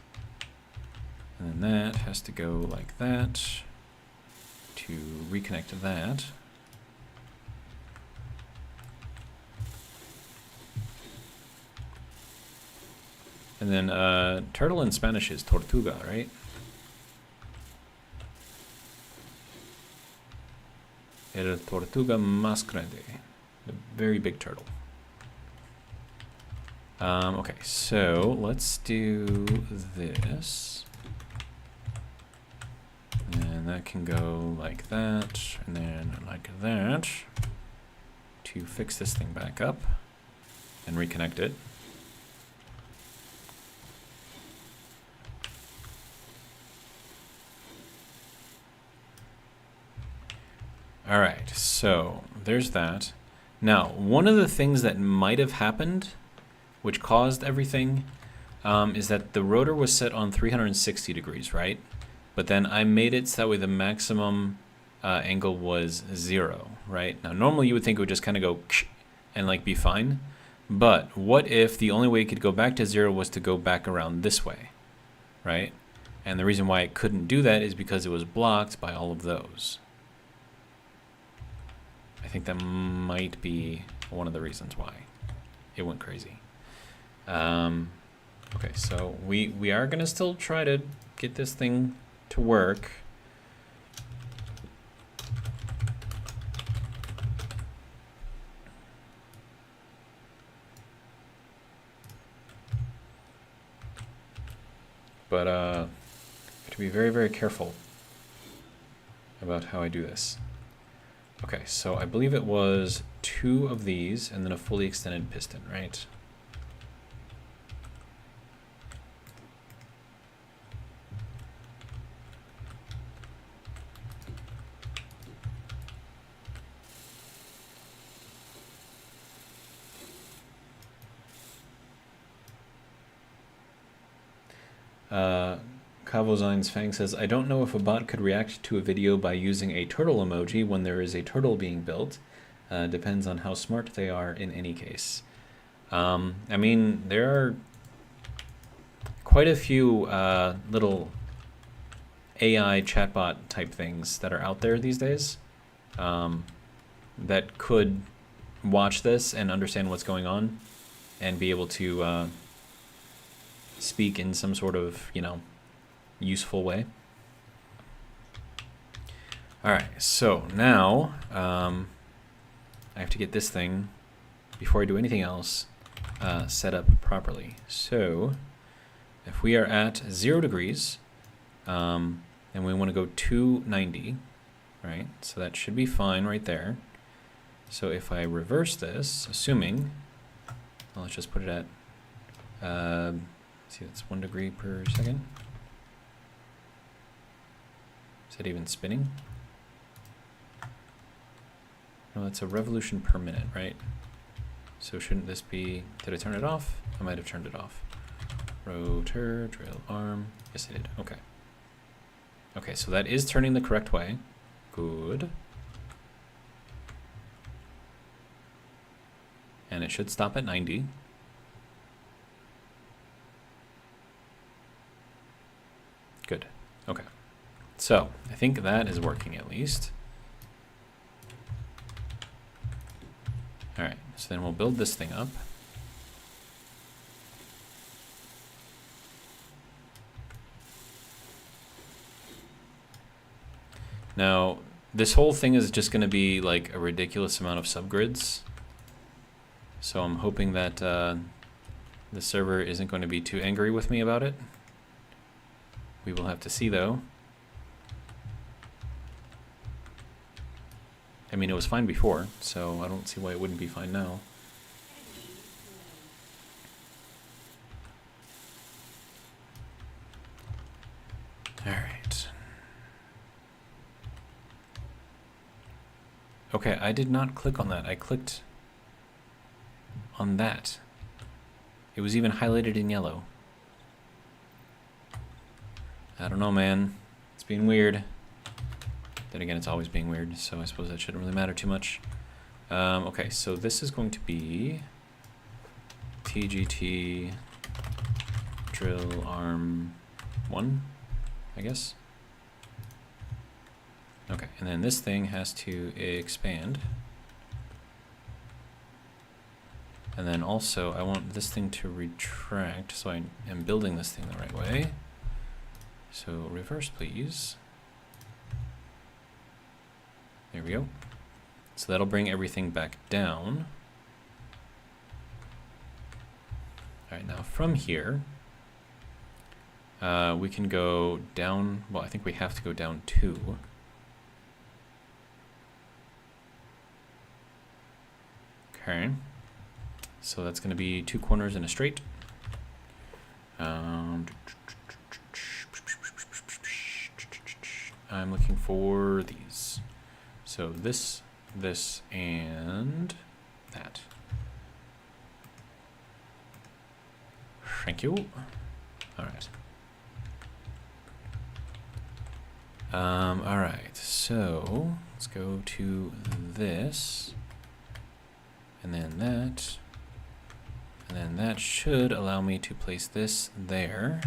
And then that has to go like that to reconnect to that. And then turtle in Spanish is tortuga, right? El tortuga más grande. The very big turtle. Okay, so let's do this. And that can go like that, and then like that, to fix this thing back up and reconnect it. All right, so there's that. Now, one of the things that might have happened, which caused everything, is that the rotor was set on 360 degrees, right? But then I made it so that way the maximum angle was 0, right? Now, normally you would think it would just kind of go and like be fine. But what if the only way it could go back to 0 was to go back around this way, right? And the reason why it couldn't do that is because it was blocked by all of those. I think that might be one of the reasons why it went crazy. Okay, so we are gonna still try to get this thing to work. But I have to be very, very careful about how I do this. Okay, so I believe it was 2 of these and then a fully extended piston, right? Kavozine's Fang says, I don't know if a bot could react to a video by using a turtle emoji when there is a turtle being built. Depends on how smart they are in any case. I mean, there are quite a few little AI chatbot type things that are out there these days that could watch this and understand what's going on and be able to speak in some sort of, you know, useful way. All right, so now I have to get this thing, before I do anything else, set up properly. So if we are at 0 degrees and we want to go 290, right? So that should be fine right there. So if I reverse this, assuming, well, let's just put it at, see, that's 1 degree per second. Is that even spinning? No, that's a revolution per minute, right? So shouldn't this be, did I turn it off? I might have turned it off. Rotor, drill arm, yes I did, okay. Okay, so that is turning the correct way. Good. And it should stop at 90. Good, okay. So, I think that is working at least. Alright, so then we'll build this thing up. Now, this whole thing is just going to be like a ridiculous amount of subgrids. So I'm hoping that the server isn't going to be too angry with me about it. We will have to see though. I mean, it was fine before, so I don't see why it wouldn't be fine now. All right. Okay, I did not click on that. I clicked on that. It was even highlighted in yellow. I don't know, man. It's being weird. Then again, it's always being weird, so I suppose that shouldn't really matter too much. Okay, so this is going to be TGT drill arm 1, I guess. Okay, and then this thing has to expand. And then also, I want this thing to retract, so I am building this thing the right way. So reverse, please. There we go. So that'll bring everything back down. All right, now from here, we can go down, well, I think we have to go down 2. Okay. So that's going to be 2 corners and a straight. I'm looking for these. So this, and that. Thank you. All right. All right, so let's go to this, and then that, and then that should allow me to place this there.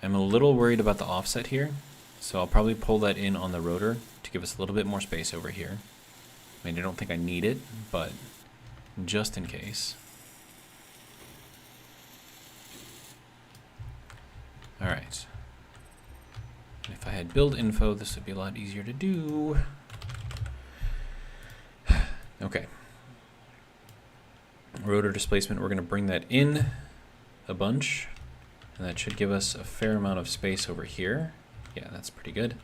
I'm a little worried about the offset here, so I'll probably pull that in on the rotor to give us a little bit more space over here. I mean, I don't think I need it, but just in case. All right. If I had build info, this would be a lot easier to do. Okay. Rotor displacement, we're going to bring that in a bunch, and that should give us a fair amount of space over here. Yeah, that's pretty good.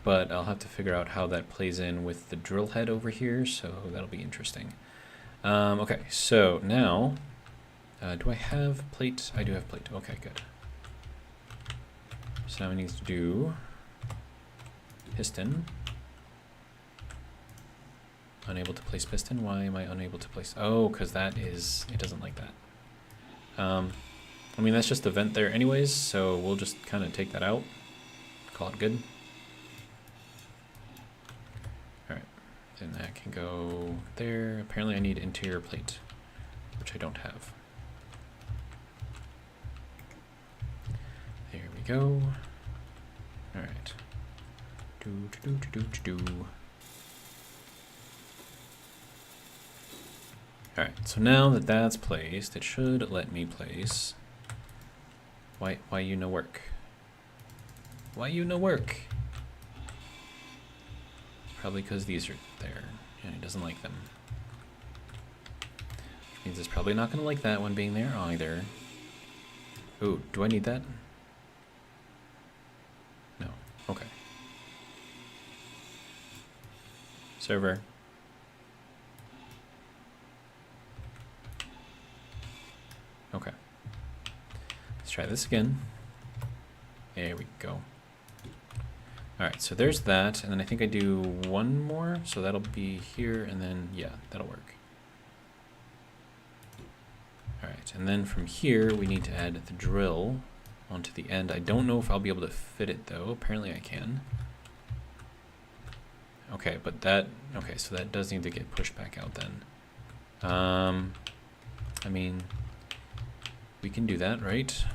But I'll have to figure out how that plays in with the drill head over here, so that'll be interesting. Okay, so now, do I have plate? I do have plate. Okay, good. So now we need to do piston. Unable to place piston. Why am I unable to place? Oh, because that is, it doesn't like that. I mean, that's just a vent there anyways, so we'll just kind of take that out. Call it good. All right, then that can go there. Apparently I need interior plate, which I don't have. There we go. All right. All right, so now that that's placed, it should let me place. Why you no work? Why you no work? Probably because these are there, and it doesn't like them. Which means it's probably not gonna like that one being there either. Ooh, do I need that? No, okay. Server. Okay. Let's try this again. There we go. Alright, so there's that, and then I think I do one more, so that'll be here, and then, yeah, that'll work. Alright, and then from here, we need to add the drill onto the end. I don't know if I'll be able to fit it, though. Apparently I can. Okay, but that, okay, so that does need to get pushed back out then. I mean, we can do that, right?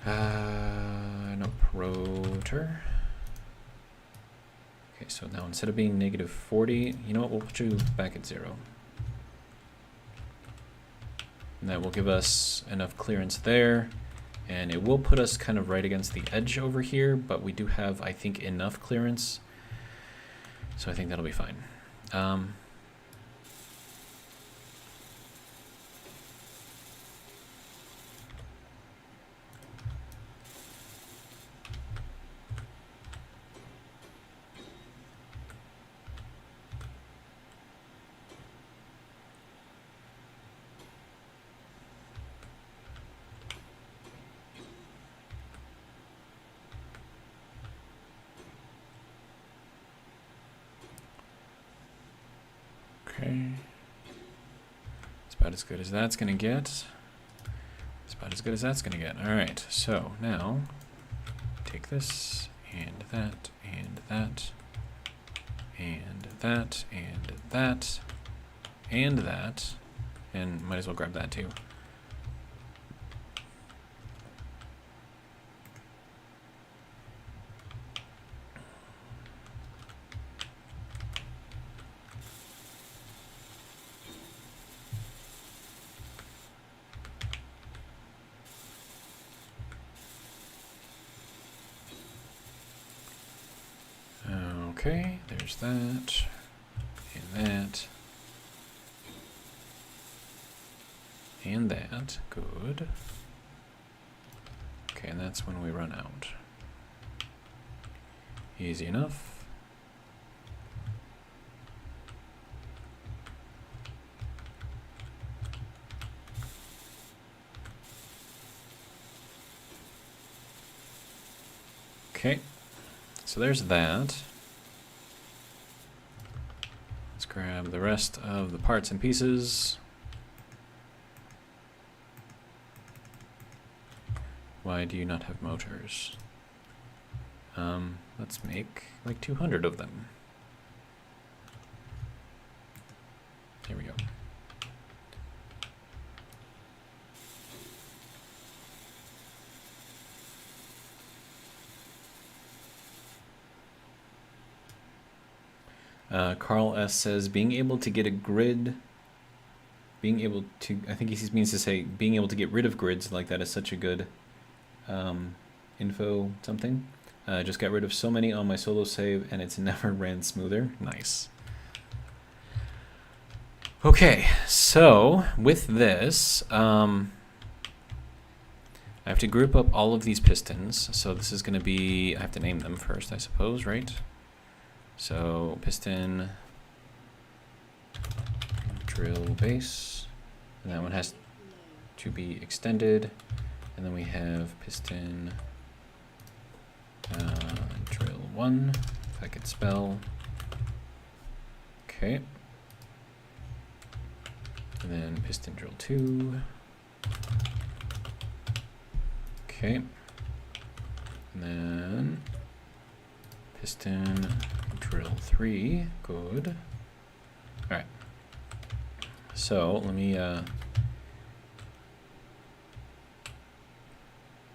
No, rotor. Okay, so now instead of being -40, you know what, we'll put you back at 0. And that will give us enough clearance there, and it will put us kind of right against the edge over here, but we do have, I think, enough clearance, so I think that'll be fine. Okay. It's about as good as that's gonna get. It's about as good as that's gonna get. Alright, so now take this and that and that and that and that and that, and might as well grab that too. Okay, there's that, and that, and that, good. Okay, and that's when we run out. Easy enough. Okay, so there's that. Let's grab the rest of the parts and pieces. Why do you not have motors? Let's make like 200 of them. Here we go. Carl S. says, being able to get a grid, I think he means to say, being able to get rid of grids like that is such a good info something. Just got rid of so many on my solo save and it's never ran smoother. Nice. Okay, so with this, I have to group up all of these pistons. So this is going to be, I have to name them first, I suppose, right? So piston, drill base, and that one has to be extended. And then we have piston, drill 1, if I could spell. Okay. And then piston drill 2. Okay. And then piston drill 3. Good. All right. So let me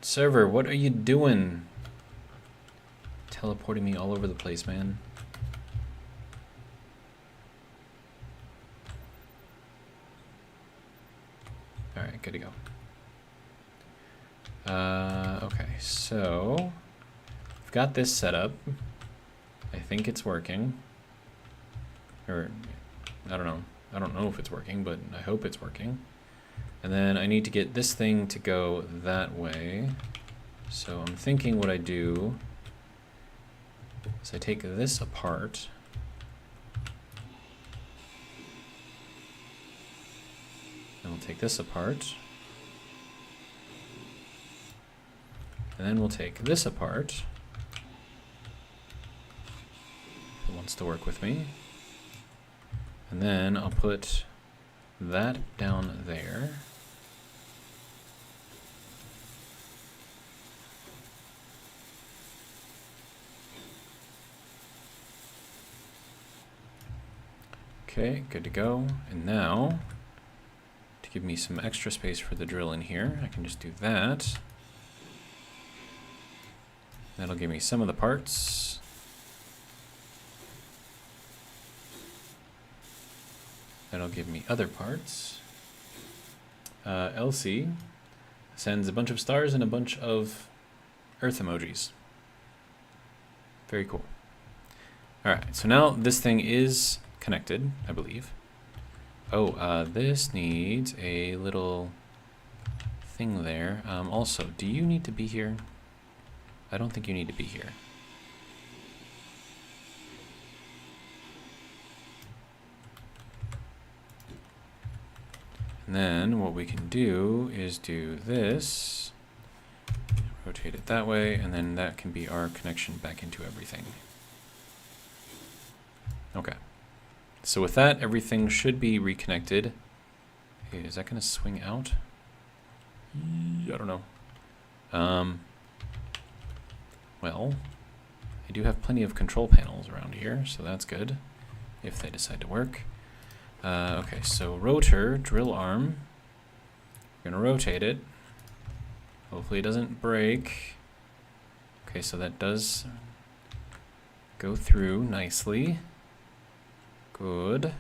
server, what are you doing? Teleporting me all over the place, man. All right, good to go. Okay, so I've got this set up. I think it's working. Or, I don't know. I don't know if it's working, but I hope it's working. And then I need to get this thing to go that way. So I'm thinking what I do is I take this apart. And we'll take this apart. And then we'll take this apart. If it wants to work with me. And then I'll put that down there. Okay, good to go. And now, to give me some extra space for the drill in here, I can just do that. That'll give me some of the parts. That'll give me other parts. LC sends a bunch of stars and a bunch of earth emojis. Very cool. All right, so now this thing is connected, I believe. Oh, this needs a little thing there. Also, do you need to be here? I don't think you need to be here. And then what we can do is do this, rotate it that way, and then that can be our connection back into everything. Okay. So with that, everything should be reconnected. Hey, is that going to swing out? I don't know. Well, I do have plenty of control panels around here, so that's good, if they decide to work. Okay, so rotor, drill arm. We're going to rotate it. Hopefully it doesn't break. Okay, so that does go through nicely. Good.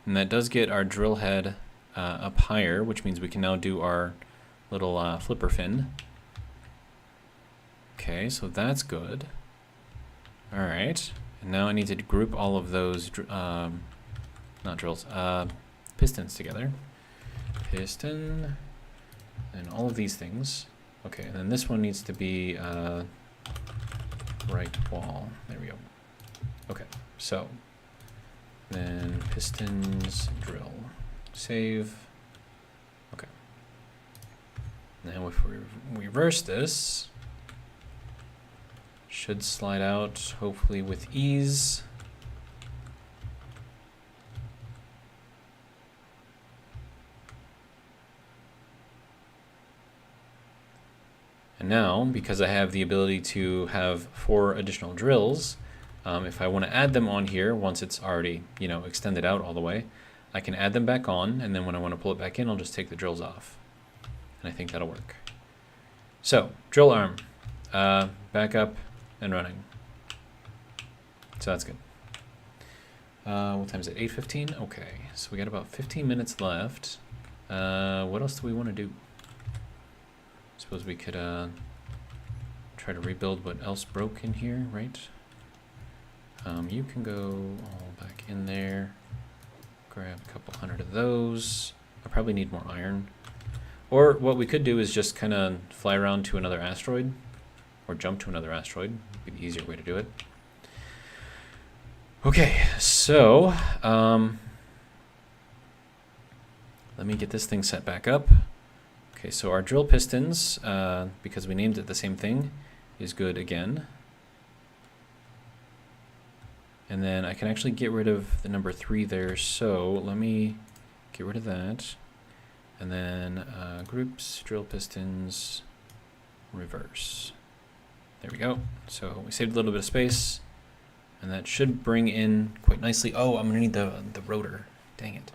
And that does get our drill head up higher, which means we can now do our little flipper fin. Okay, so that's good. All right, and now I need to group all of those, not drills, pistons together. Piston, and all of these things. Okay, and then this one needs to be right wall. There we go. Okay, so then pistons, drill, save. Okay. Now if we reverse this, should slide out hopefully with ease. And now, because I have the ability to have 4 additional drills, if I want to add them on here, once it's already, extended out all the way, I can add them back on, and then when I want to pull it back in, I'll just take the drills off. And I think that'll work. So, drill arm, back up and running. So that's good. What time is it? 8:15? Okay, so we got about 15 minutes left. What else do we want to do? Suppose we could try to rebuild what else broke in here, right? You can go all back in there. Grab a couple hundred of those. I probably need more iron. Or what we could do is just kind of fly around to another asteroid, or jump to another asteroid. Would be the easier way to do it. Okay, so let me get this thing set back up. Okay, so our drill pistons, because we named it the same thing, is good again. And then I can actually get rid of the number 3 there, so let me get rid of that. And then groups, drill pistons, reverse. There we go. So we saved a little bit of space, and that should bring in quite nicely. Oh, I'm gonna need the rotor. Dang it.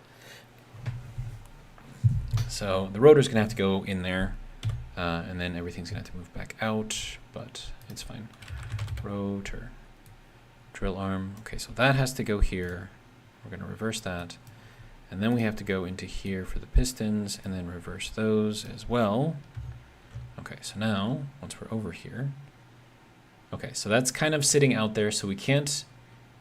So the rotor's gonna have to go in there, and then everything's gonna have to move back out, but it's fine. Rotor, drill arm. Okay, so that has to go here. We're gonna reverse that. And then we have to go into here for the pistons and then reverse those as well. Okay, so now, once we're over here. Okay, so that's kind of sitting out there, so we can't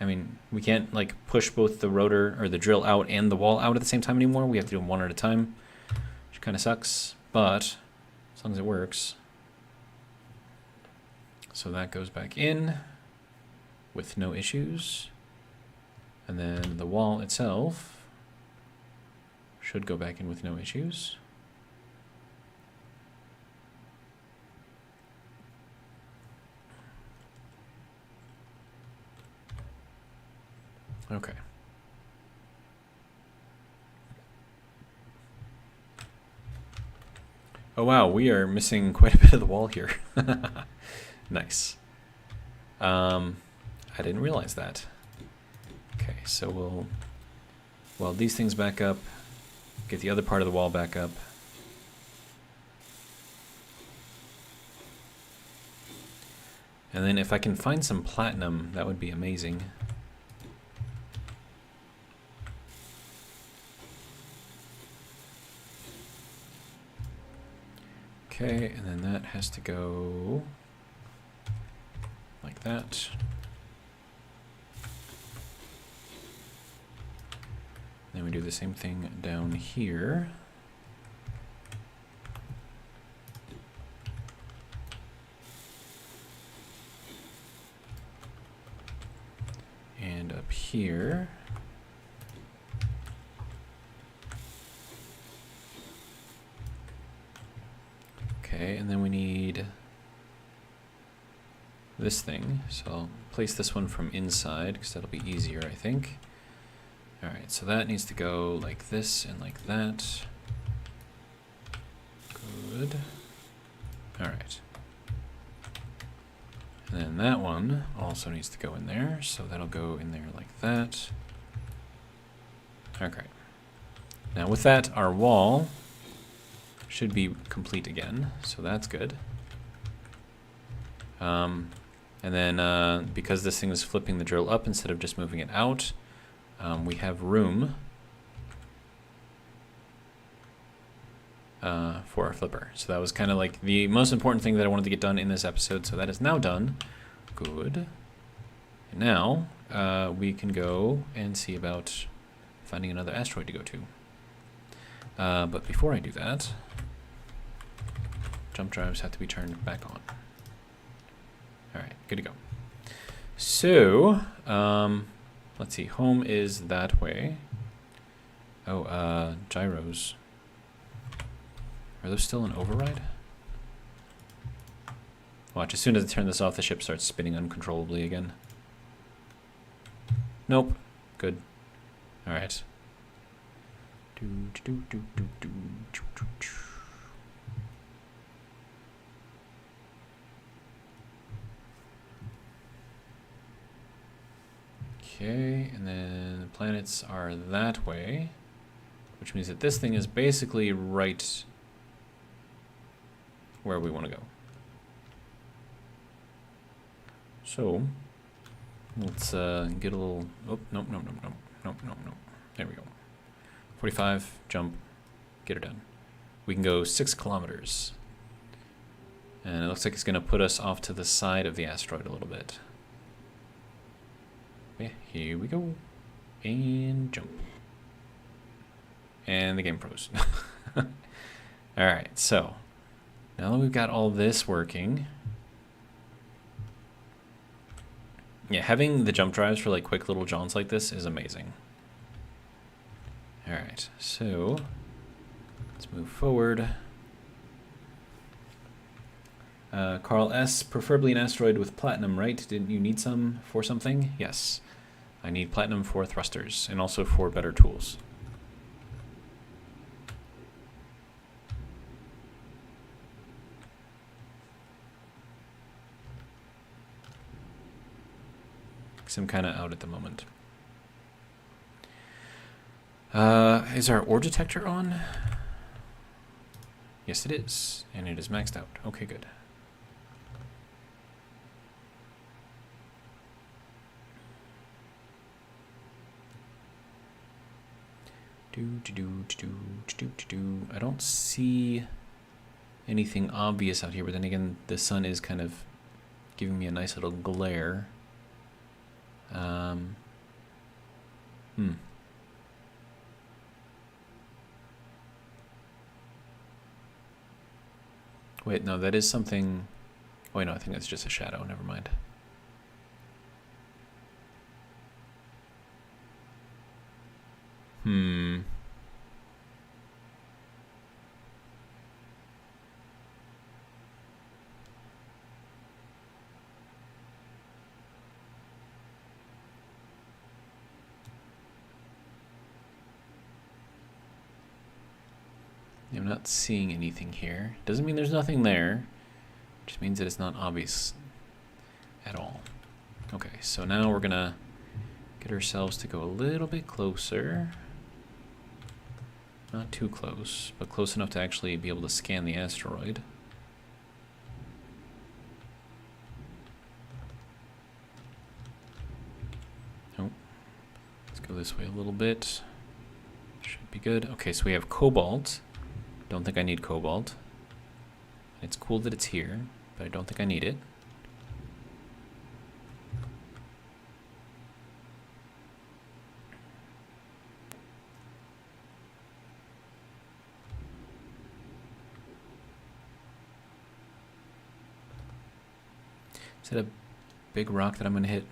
like push both the rotor or the drill out and the wall out at the same time anymore. We have to do them one at a time, which kind of sucks, but as long as it works. So that goes back in with no issues. And then the wall itself should go back in with no issues. Okay. Oh wow, we are missing quite a bit of the wall here. Nice. I didn't realize that. Okay, so we'll weld these things back up, get the other part of the wall back up. And then if I can find some platinum, that would be amazing. Okay, and then that has to go like that. Then we do the same thing down here. And up here. Okay, and then we need this thing. So I'll place this one from inside because that'll be easier, I think. All right, so that needs to go like this and like that. Good. All right. And then that one also needs to go in there, so that'll go in there like that. Okay. Now with that, our wall should be complete again, so that's good. And then because this thing is flipping the drill up instead of just moving it out, we have room for our flipper. So that was kind of like the most important thing that I wanted to get done in this episode, so that is now done. Good. And now we can go and see about finding another asteroid to go to. But before I do that, jump drives have to be turned back on. All right, good to go. So, let's see, home is that way. Oh, gyros. Are those still an override? Watch, as soon as I turn this off, the ship starts spinning uncontrollably again. Nope. Good. Alright. Okay, and then the planets are that way, which means that this thing is basically right where we want to go. So, let's get a little... Oh, nope. There we go. 45, jump, get her done. We can go 6 kilometers. And it looks like it's going to put us off to the side of the asteroid a little bit. Yeah, here we go. And jump. And the game froze. Alright, so now that we've got all this working... Yeah, having the jump drives for like quick little jaunts like this is amazing. Alright, so let's move forward. Carl S., preferably an asteroid with platinum, right? Didn't you need some for something? Yes. I need platinum for thrusters and also for better tools. Because I'm kind of out at the moment. Is our ore detector on? Yes, it is. And it is maxed out. Okay, good. I don't see anything obvious out here, but then again, the sun is kind of giving me a nice little glare. Wait, no, that is something... Wait, no, I think that's just a shadow. Never mind. I'm not seeing anything here. Doesn't mean there's nothing there. Just means that it's not obvious at all. Okay, so now we're gonna get ourselves to go a little bit closer. Not too close, but close enough to actually be able to scan the asteroid. Oh, let's go this way a little bit. Should be good. Okay, so we have cobalt. Don't think I need cobalt. It's cool that it's here, but I don't think I need it. Is that a big rock that I'm gonna hit?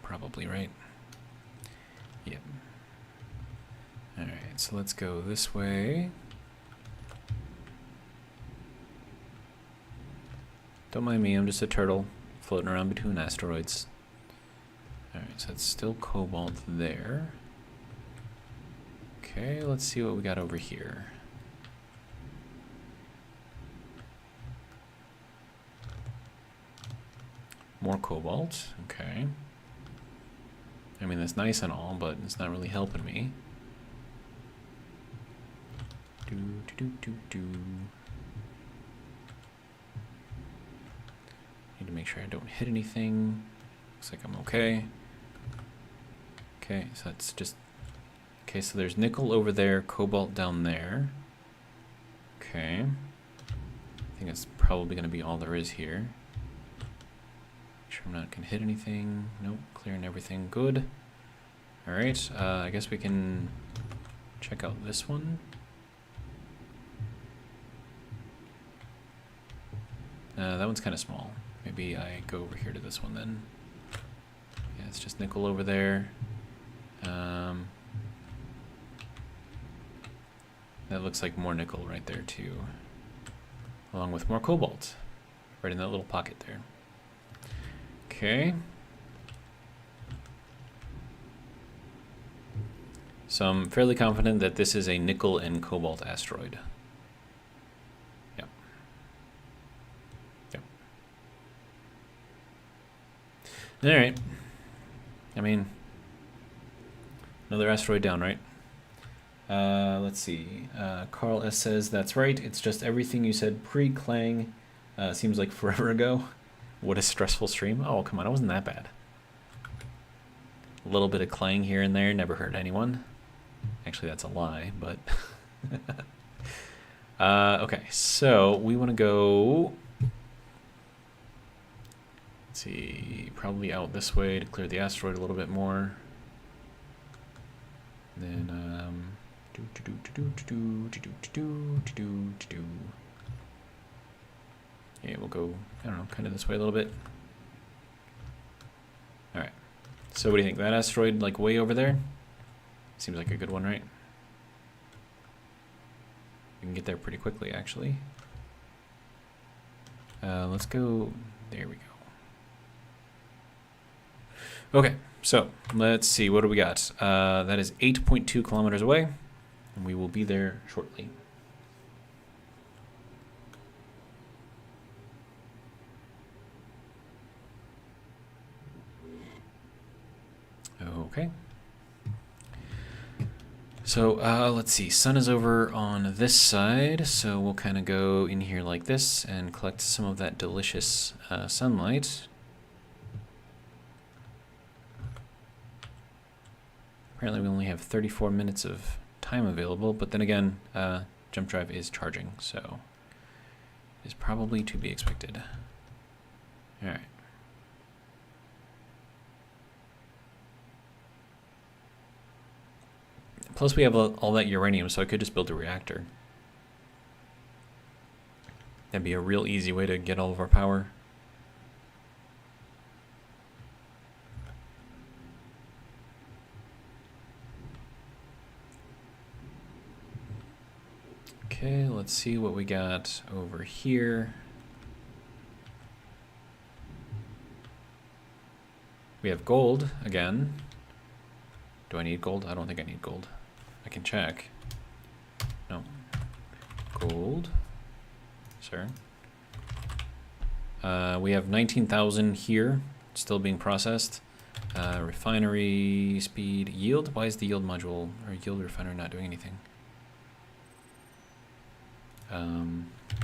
Probably, right? Yep. Alright, so let's go this way. Don't mind me, I'm just a turtle floating around between asteroids. Alright, so it's still cobalt there. Okay, let's see what we got over here. More cobalt, okay. I mean, that's nice and all, but it's not really helping me. Need to make sure I don't hit anything. Looks like I'm okay. Okay, so that's just... Okay, so there's nickel over there, cobalt down there. Okay. I think that's probably going to be all there is here. Make sure I'm not going to hit anything. Nope, clearing everything. Good. Alright, I guess we can check out this one. That one's kind of small. Maybe I go over here to this one then. Yeah, it's just nickel over there. That looks like more nickel right there too. Along with more cobalt. Right in that little pocket there. Okay. So I'm fairly confident that this is a nickel and cobalt asteroid. Yep. Yep. Alright. I mean, another asteroid down, right? Let's see. Carl S. says, that's right. It's just everything you said pre-Clang. Seems like forever ago. What a stressful stream. Oh, come on. It wasn't that bad. A little bit of Clang here and there. Never hurt anyone. Actually, that's a lie, but... okay, so we want to go... Let's see. Probably out this way to clear the asteroid a little bit more. And then... yeah, we'll go, I don't know, kind of this way a little bit. Alright. So what do you think? That asteroid, like, way over there? Seems like a good one, right? We can get there pretty quickly, actually. Let's go... There we go. Okay, so let's see. What do we got? That is 8.2 kilometers away, and we will be there shortly. Okay. So let's see. Sun is over on this side, so we'll kind of go in here like this and collect some of that delicious sunlight. Apparently we only have 34 minutes of time available, but then again, jump drive is charging, so it's probably to be expected. All right. Plus we have all that uranium, so I could just build a reactor. That'd be a real easy way to get all of our power. Okay, let's see what we got over here. We have gold again. Do I need gold? I don't think I need gold. I can check. No. Gold. Sir. We have 19,000 here, still being processed. Refinery speed, yield. Why is the yield module or yield refiner not doing anything?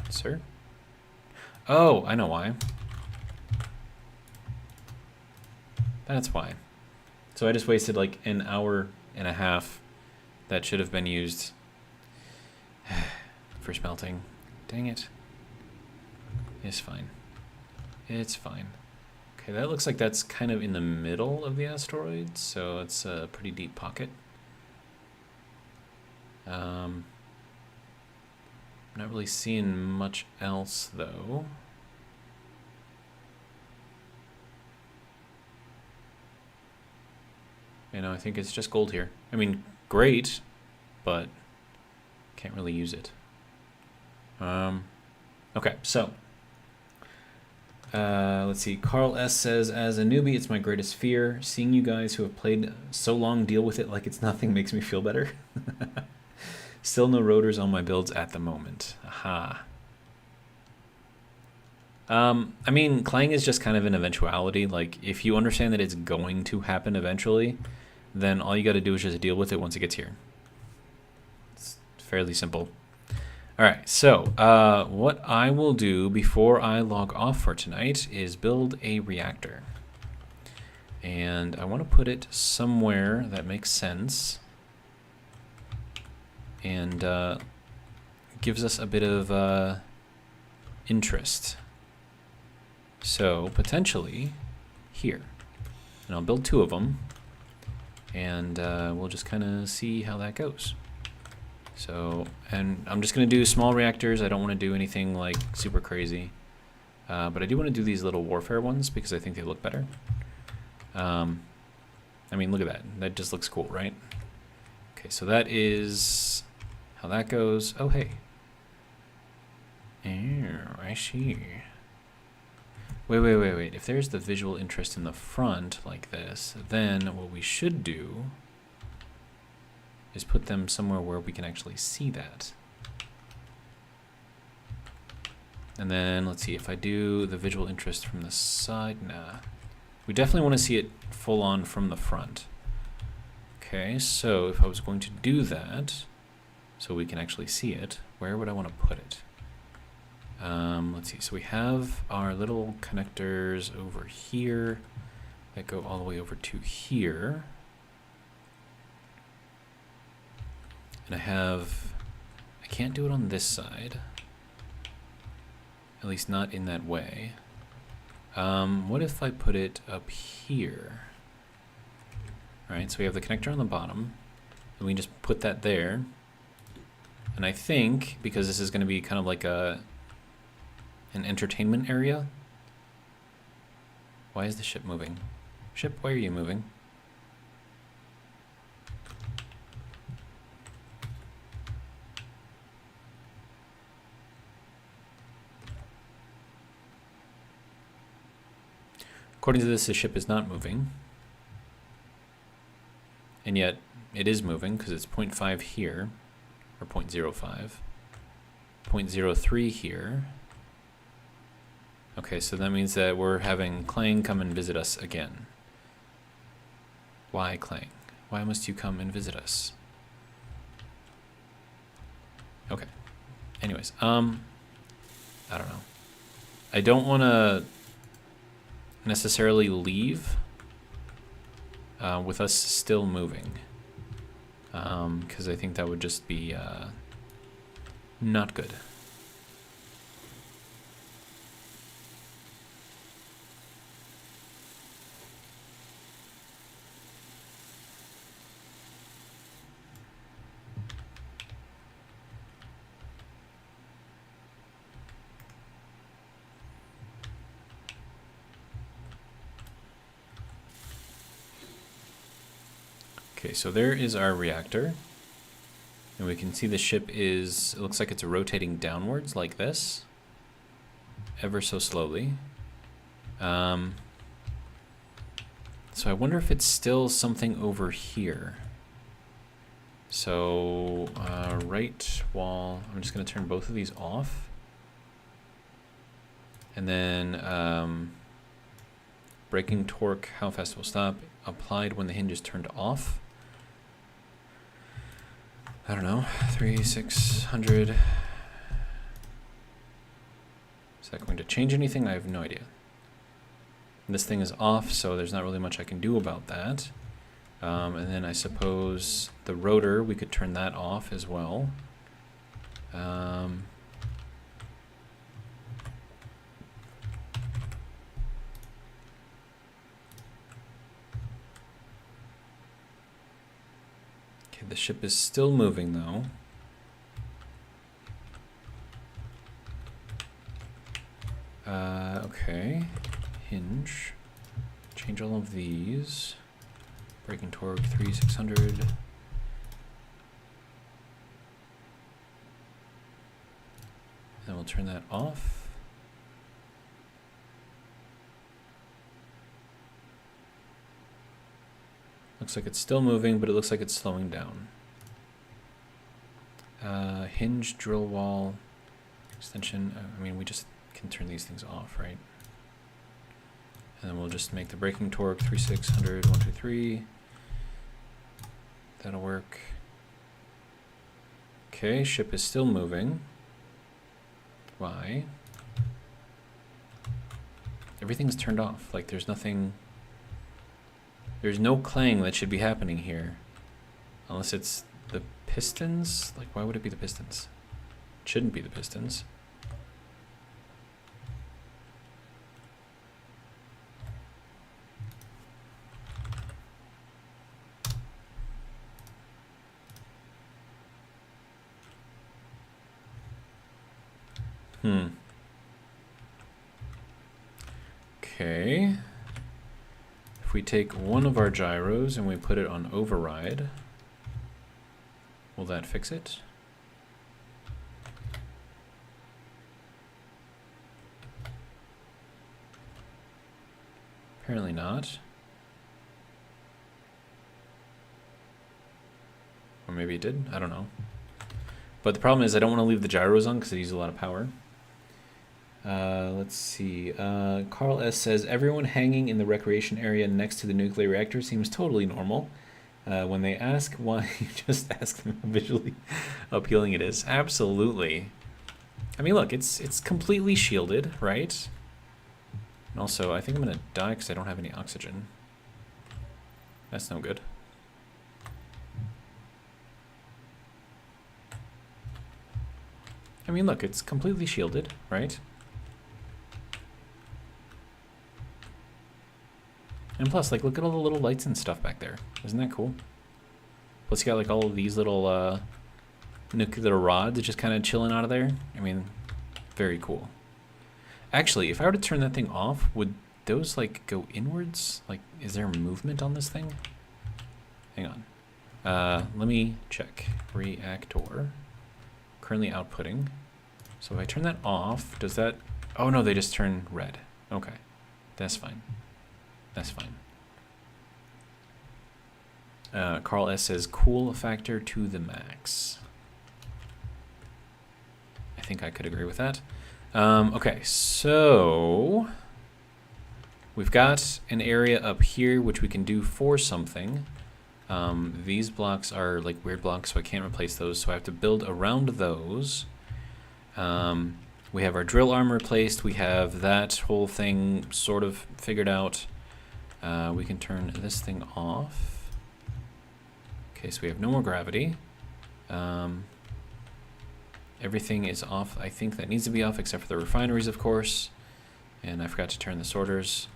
Sir? Oh, I know why. That's why. So I just wasted like an hour and a half that should have been used for smelting. Dang it. It's fine. It's fine. Okay, that looks like that's kind of in the middle of the asteroid, so it's a pretty deep pocket. Not really seeing much else though. You know, I think it's just gold here. I mean, great, but can't really use it. Okay, so let's see. Carl S says, as a newbie, it's my greatest fear. Seeing you guys who have played so long deal with it like it's nothing makes me feel better. Still no rotors on my builds at the moment. Aha. I mean, Clang is just kind of an eventuality. Like, if you understand that it's going to happen eventually, then all you got to do is just deal with it once it gets here. It's fairly simple. All right, so what I will do before I log off for tonight is build a reactor. And I want to put it somewhere that makes sense and gives us a bit of interest. So potentially here. And I'll build 2 of them. And we'll just kind of see how that goes. So, and I'm just going to do small reactors. I don't want to do anything like super crazy. But I do want to do these little warfare ones because I think they look better. I mean, look at that. That just looks cool, right? Okay, so that is how that goes. Oh, hey. Oh, I see. Wait. If there's the visual interest in the front like this, then what we should do is put them somewhere where we can actually see that. And then let's see, if I do the visual interest from the side, nah. We definitely want to see it full on from the front. Okay, so if I was going to do that, so we can actually see it, where would I want to put it? Let's see, so we have our little connectors over here that go all the way over to here. And I can't do it on this side. At least not in that way. What if I put it up here? Alright, so we have the connector on the bottom, and we just put that there. And I think, because this is going to be kind of like an entertainment area. Why is the ship moving? Ship, why are you moving? According to this, the ship is not moving. And yet, it is moving, because it's 0.5 here, or 0.05. 0.03 here. Okay, so that means that we're having Clang come and visit us again. Why, Clang? Why must you come and visit us? Okay. Anyways, I don't know. I don't want to necessarily leave with us still moving, because I think that would just be not good. Okay, so there is our reactor. And we can see the ship is, it looks like it's rotating downwards like this. Ever so slowly. So I wonder if it's still something over here. So, right wall, I'm just going to turn both of these off. And then, braking torque, how fast it will stop, applied when the hinge is turned off. I don't know, 600. Is that going to change anything? I have no idea. This thing is off, so there's not really much I can do about that. And then I suppose the rotor, we could turn that off as well. Okay, the ship is still moving though. Okay, hinge, change all of these, braking torque 600. Then we'll turn that off. Looks like it's still moving, but it looks like it's slowing down. Hinge, drill wall, extension. I mean, we just can turn these things off, right? And then we'll just make the braking torque 600, 1, 2, 3. That'll work. Okay, ship is still moving. Why? Everything's turned off. Like there's nothing. There's no clang that should be happening here. Unless it's the pistons? Like why would it be the pistons? It shouldn't be the pistons. Okay. If we take one of our gyros and we put it on override, will that fix it? Apparently not. Or maybe it did. I don't know. But the problem is I don't want to leave the gyros on because they use a lot of power. Let's see. Carl S. says, everyone hanging in the recreation area next to the nuclear reactor seems totally normal. When they ask why, you just ask them how visually appealing it is. Absolutely. I mean, look, it's completely shielded, right? And also, I think I'm going to die because I don't have any oxygen. That's no good. I mean, look, it's completely shielded, right? And plus, like, look at all the little lights and stuff back there. Isn't that cool? Plus, you got, like, all of these little nuclear rods just kind of chilling out of there. I mean, very cool. Actually, if I were to turn that thing off, would those, like, go inwards? Like, is there movement on this thing? Hang on. Let me check. Reactor. Currently outputting. So if I turn that off, does that... Oh, no, they just turn red. Okay. That's fine. That's fine. Carl S. says, cool factor to the max. I think I could agree with that. Okay, so... we've got an area up here which we can do for something. These blocks are like weird blocks, so I can't replace those, so I have to build around those. We have our drill arm replaced. We have that whole thing sort of figured out. We can turn this thing off. Okay, so we have no more gravity. Everything is off. I think that needs to be off except for the refineries, of course. And I forgot to turn the sorters.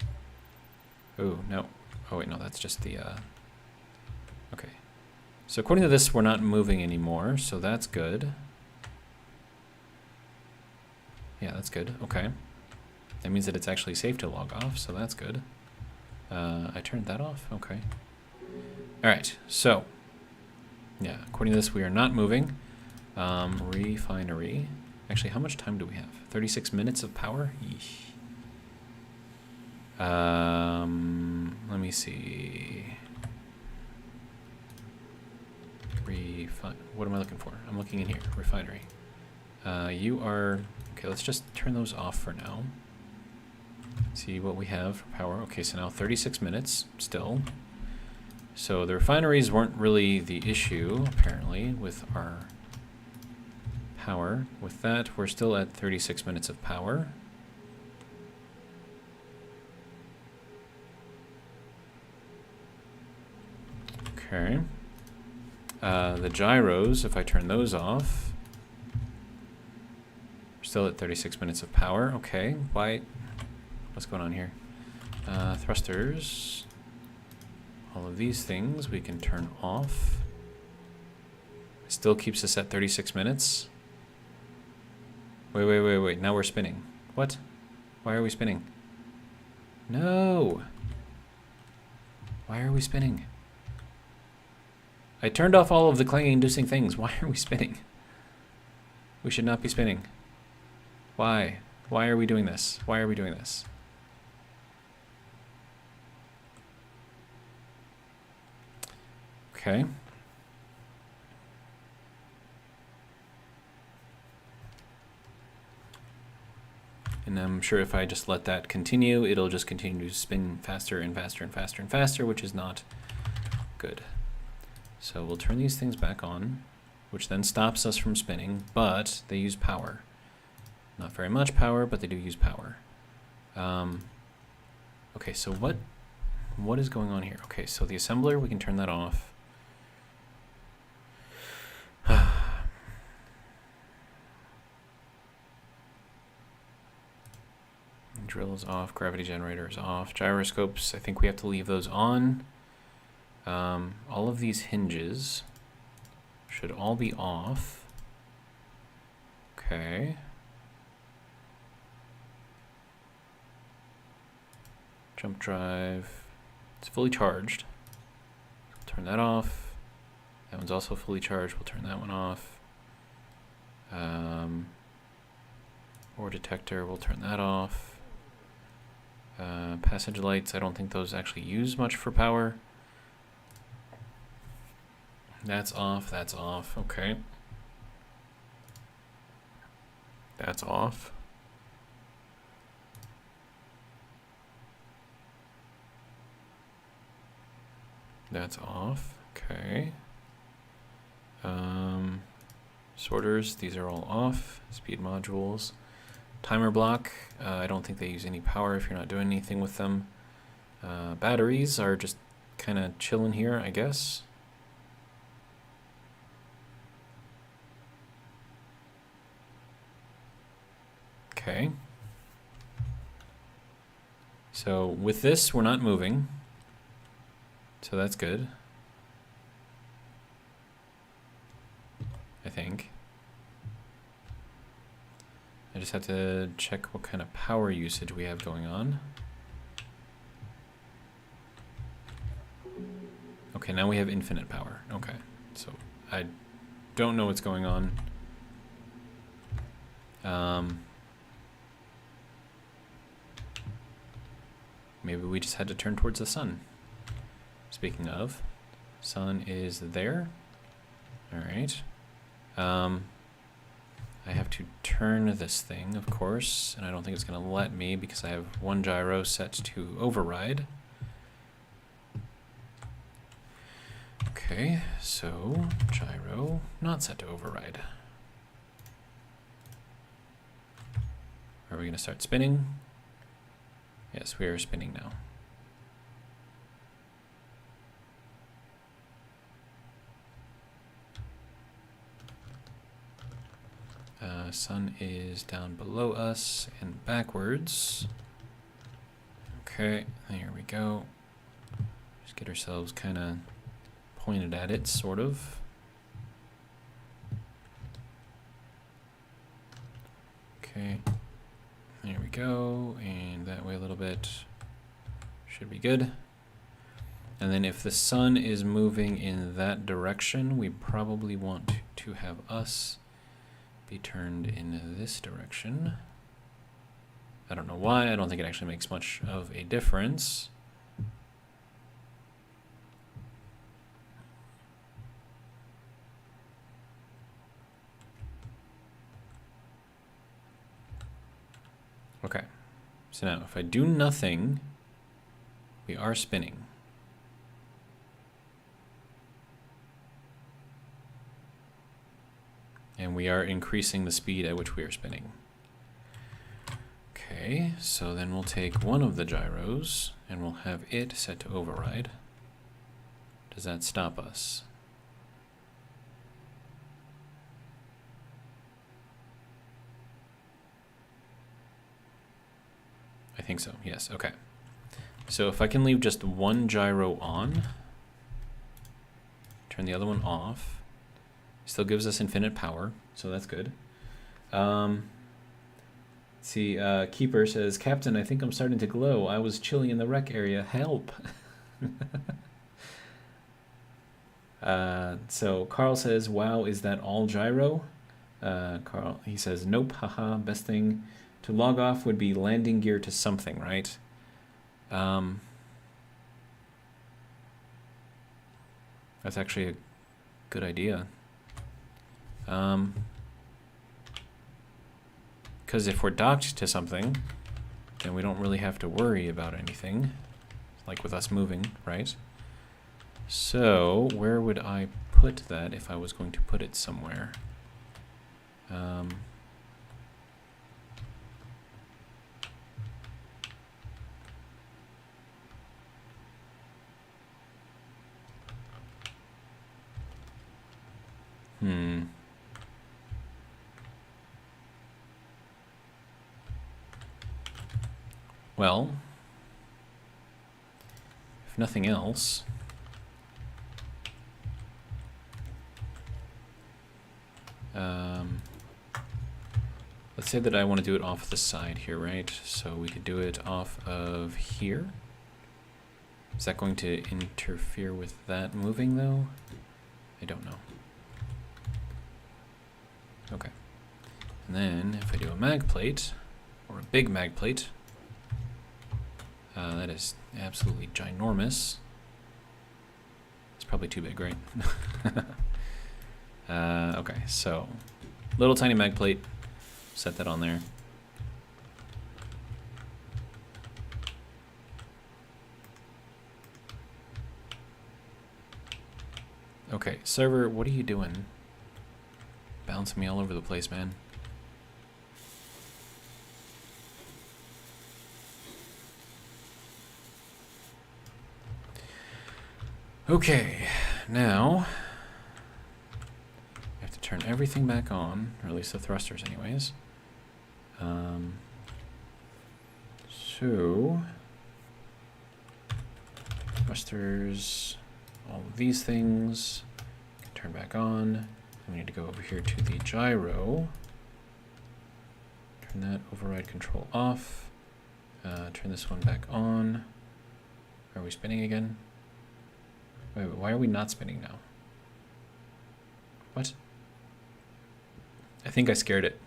Oh, no. Oh, wait, no, that's just the... Okay. So according to this, we're not moving anymore, so that's good. Yeah, that's good. Okay. That means that it's actually safe to log off, so that's good. I turned that off? Okay. Alright, so... yeah, according to this, we are not moving. Refinery. Actually, how much time do we have? 36 minutes of power? Yeesh. Let me see. What am I looking for? I'm looking in here. Refinery. You are... okay, let's just turn those off for now. See what we have for power. Okay, so now 36 minutes still. So the refineries weren't really the issue, apparently, with our power. With that, we're still at 36 minutes of power. Okay. The gyros, if I turn those off, we're still at 36 minutes of power. Okay, why? What's going on here? Thrusters. All of these things we can turn off. It still keeps us at 36 minutes. Wait. Now we're spinning. What? Why are we spinning? No! Why are we spinning? I turned off all of the clanging-inducing things. Why are we spinning? We should not be spinning. Why? Why are we doing this? Why are we doing this? Okay. And I'm sure if I just let that continue, it'll just continue to spin faster and faster and faster and faster, which is not good. So we'll turn these things back on, which then stops us from spinning, but they use power. Not very much power, but they do use power. Okay, so what is going on here? Okay, so the assembler, we can turn that off. Drill is off, gravity generator is off. Gyroscopes, I think we have to leave those on. All of these hinges should all be off. Okay. Jump drive. It's fully charged. Turn that off. That one's also fully charged. We'll turn that one off. Ore detector, we'll turn that off. Passage lights, I don't think those actually use much for power. That's off, okay. That's off. That's off, okay. Sorters, these are all off. Speed modules. Timer block, I don't think they use any power if you're not doing anything with them. Batteries are just kind of chilling here, I guess. Okay. So with this, we're not moving. So that's good. I think. I just have to check what kind of power usage we have going on. Okay, now we have infinite power. Okay, so I don't know what's going on. Maybe we just had to turn towards the sun. Speaking of, sun is there. All right. I have to turn this thing, of course, and I don't think it's going to let me because I have one gyro set to override. Okay, so gyro not set to override. Are we going to start spinning? Yes, we are spinning now. Sun is down below us and backwards. Okay, there we go. Just get ourselves kind of pointed at it, sort of. Okay, there we go, and that way a little bit. Should be good. And then if the sun is moving in that direction, we probably want to have us be turned in this direction. I don't know why. I don't think it actually makes much of a difference. Okay. So now if I do nothing, we are spinning. And we are increasing the speed at which we are spinning. Okay, so then we'll take one of the gyros and we'll have it set to override. Does that stop us? I think so, yes, okay. So if I can leave just one gyro on, turn the other one off, still gives us infinite power, so that's good. See, Keeper says, Captain, I think I'm starting to glow. I was chilling in the wreck area. Help! So Carl says, wow, is that all gyro? Carl, he says, nope, haha, best thing to log off would be landing gear to something, right? That's actually a good idea. Because if we're docked to something, then we don't really have to worry about anything, like with us moving, right? So where would I put that if I was going to put it somewhere? Well, if nothing else, let's say that I want to do it off the side here, right? So we could do it off of here. Is that going to interfere with that moving though? I don't know. Okay. And then if I do a mag plate, or a big mag plate, That is absolutely ginormous. It's probably too big, right? Okay, so little tiny mag plate. Set that on there. Okay, server, what are you doing? Bouncing me all over the place, man. Okay, now I have to turn everything back on, or at least the thrusters anyways. So thrusters, all of these things turn back on. We need to go over here to the gyro. Turn that override control off. Turn this one back on. Are we spinning again? Wait, why are we not spinning now? What? I think I scared it.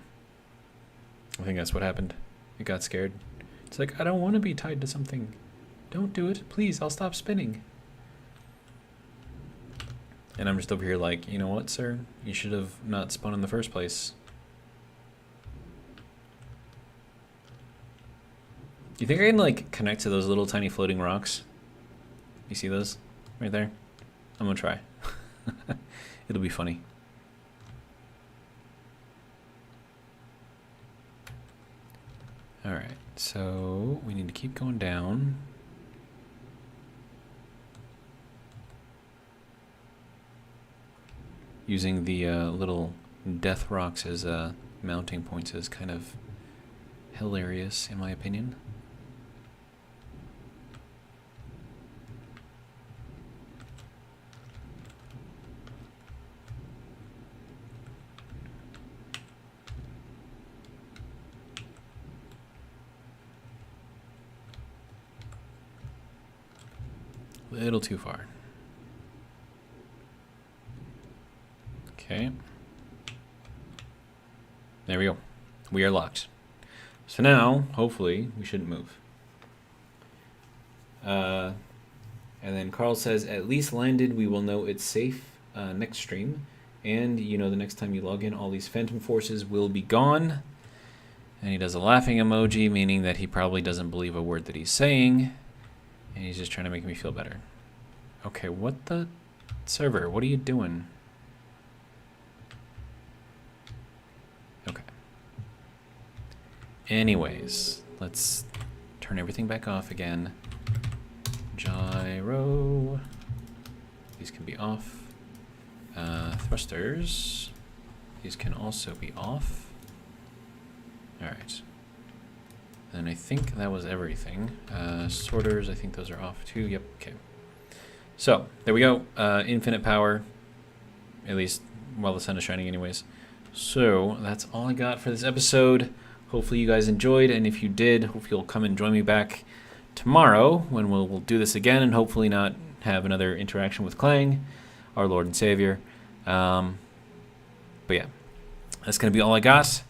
I think that's what happened. It got scared. It's like, I don't want to be tied to something. Don't do it. Please, I'll stop spinning. And I'm just over here like, you know what, sir? You should have not spun in the first place. Do you think I can, like, connect to those little tiny floating rocks? You see those? Right there? I'm gonna try. It'll be funny. Alright, so we need to keep going down. Using the little death rocks as mounting points is kind of hilarious, in my opinion. A little too far. Okay. There we go. We are locked. So now, hopefully, we shouldn't move. And then Carl says, at least landed, we will know it's safe next stream. And, you know, the next time you log in, all these phantom forces will be gone. And he does a laughing emoji, meaning that he probably doesn't believe a word that he's saying. And he's just trying to make me feel better. Okay, what the... Server, what are you doing? Okay. Anyways, let's turn everything back off again. Gyro. These can be off. Thrusters. These can also be off. Alright. And I think that was everything. Sorters, I think those are off too. Yep, okay. So, there we go. Infinite power. At least while the sun is shining anyways. So, that's all I got for this episode. Hopefully you guys enjoyed, and if you did, hope you'll come and join me back tomorrow when we'll do this again and hopefully not have another interaction with Clang, our Lord and Savior. But yeah, that's going to be all I got.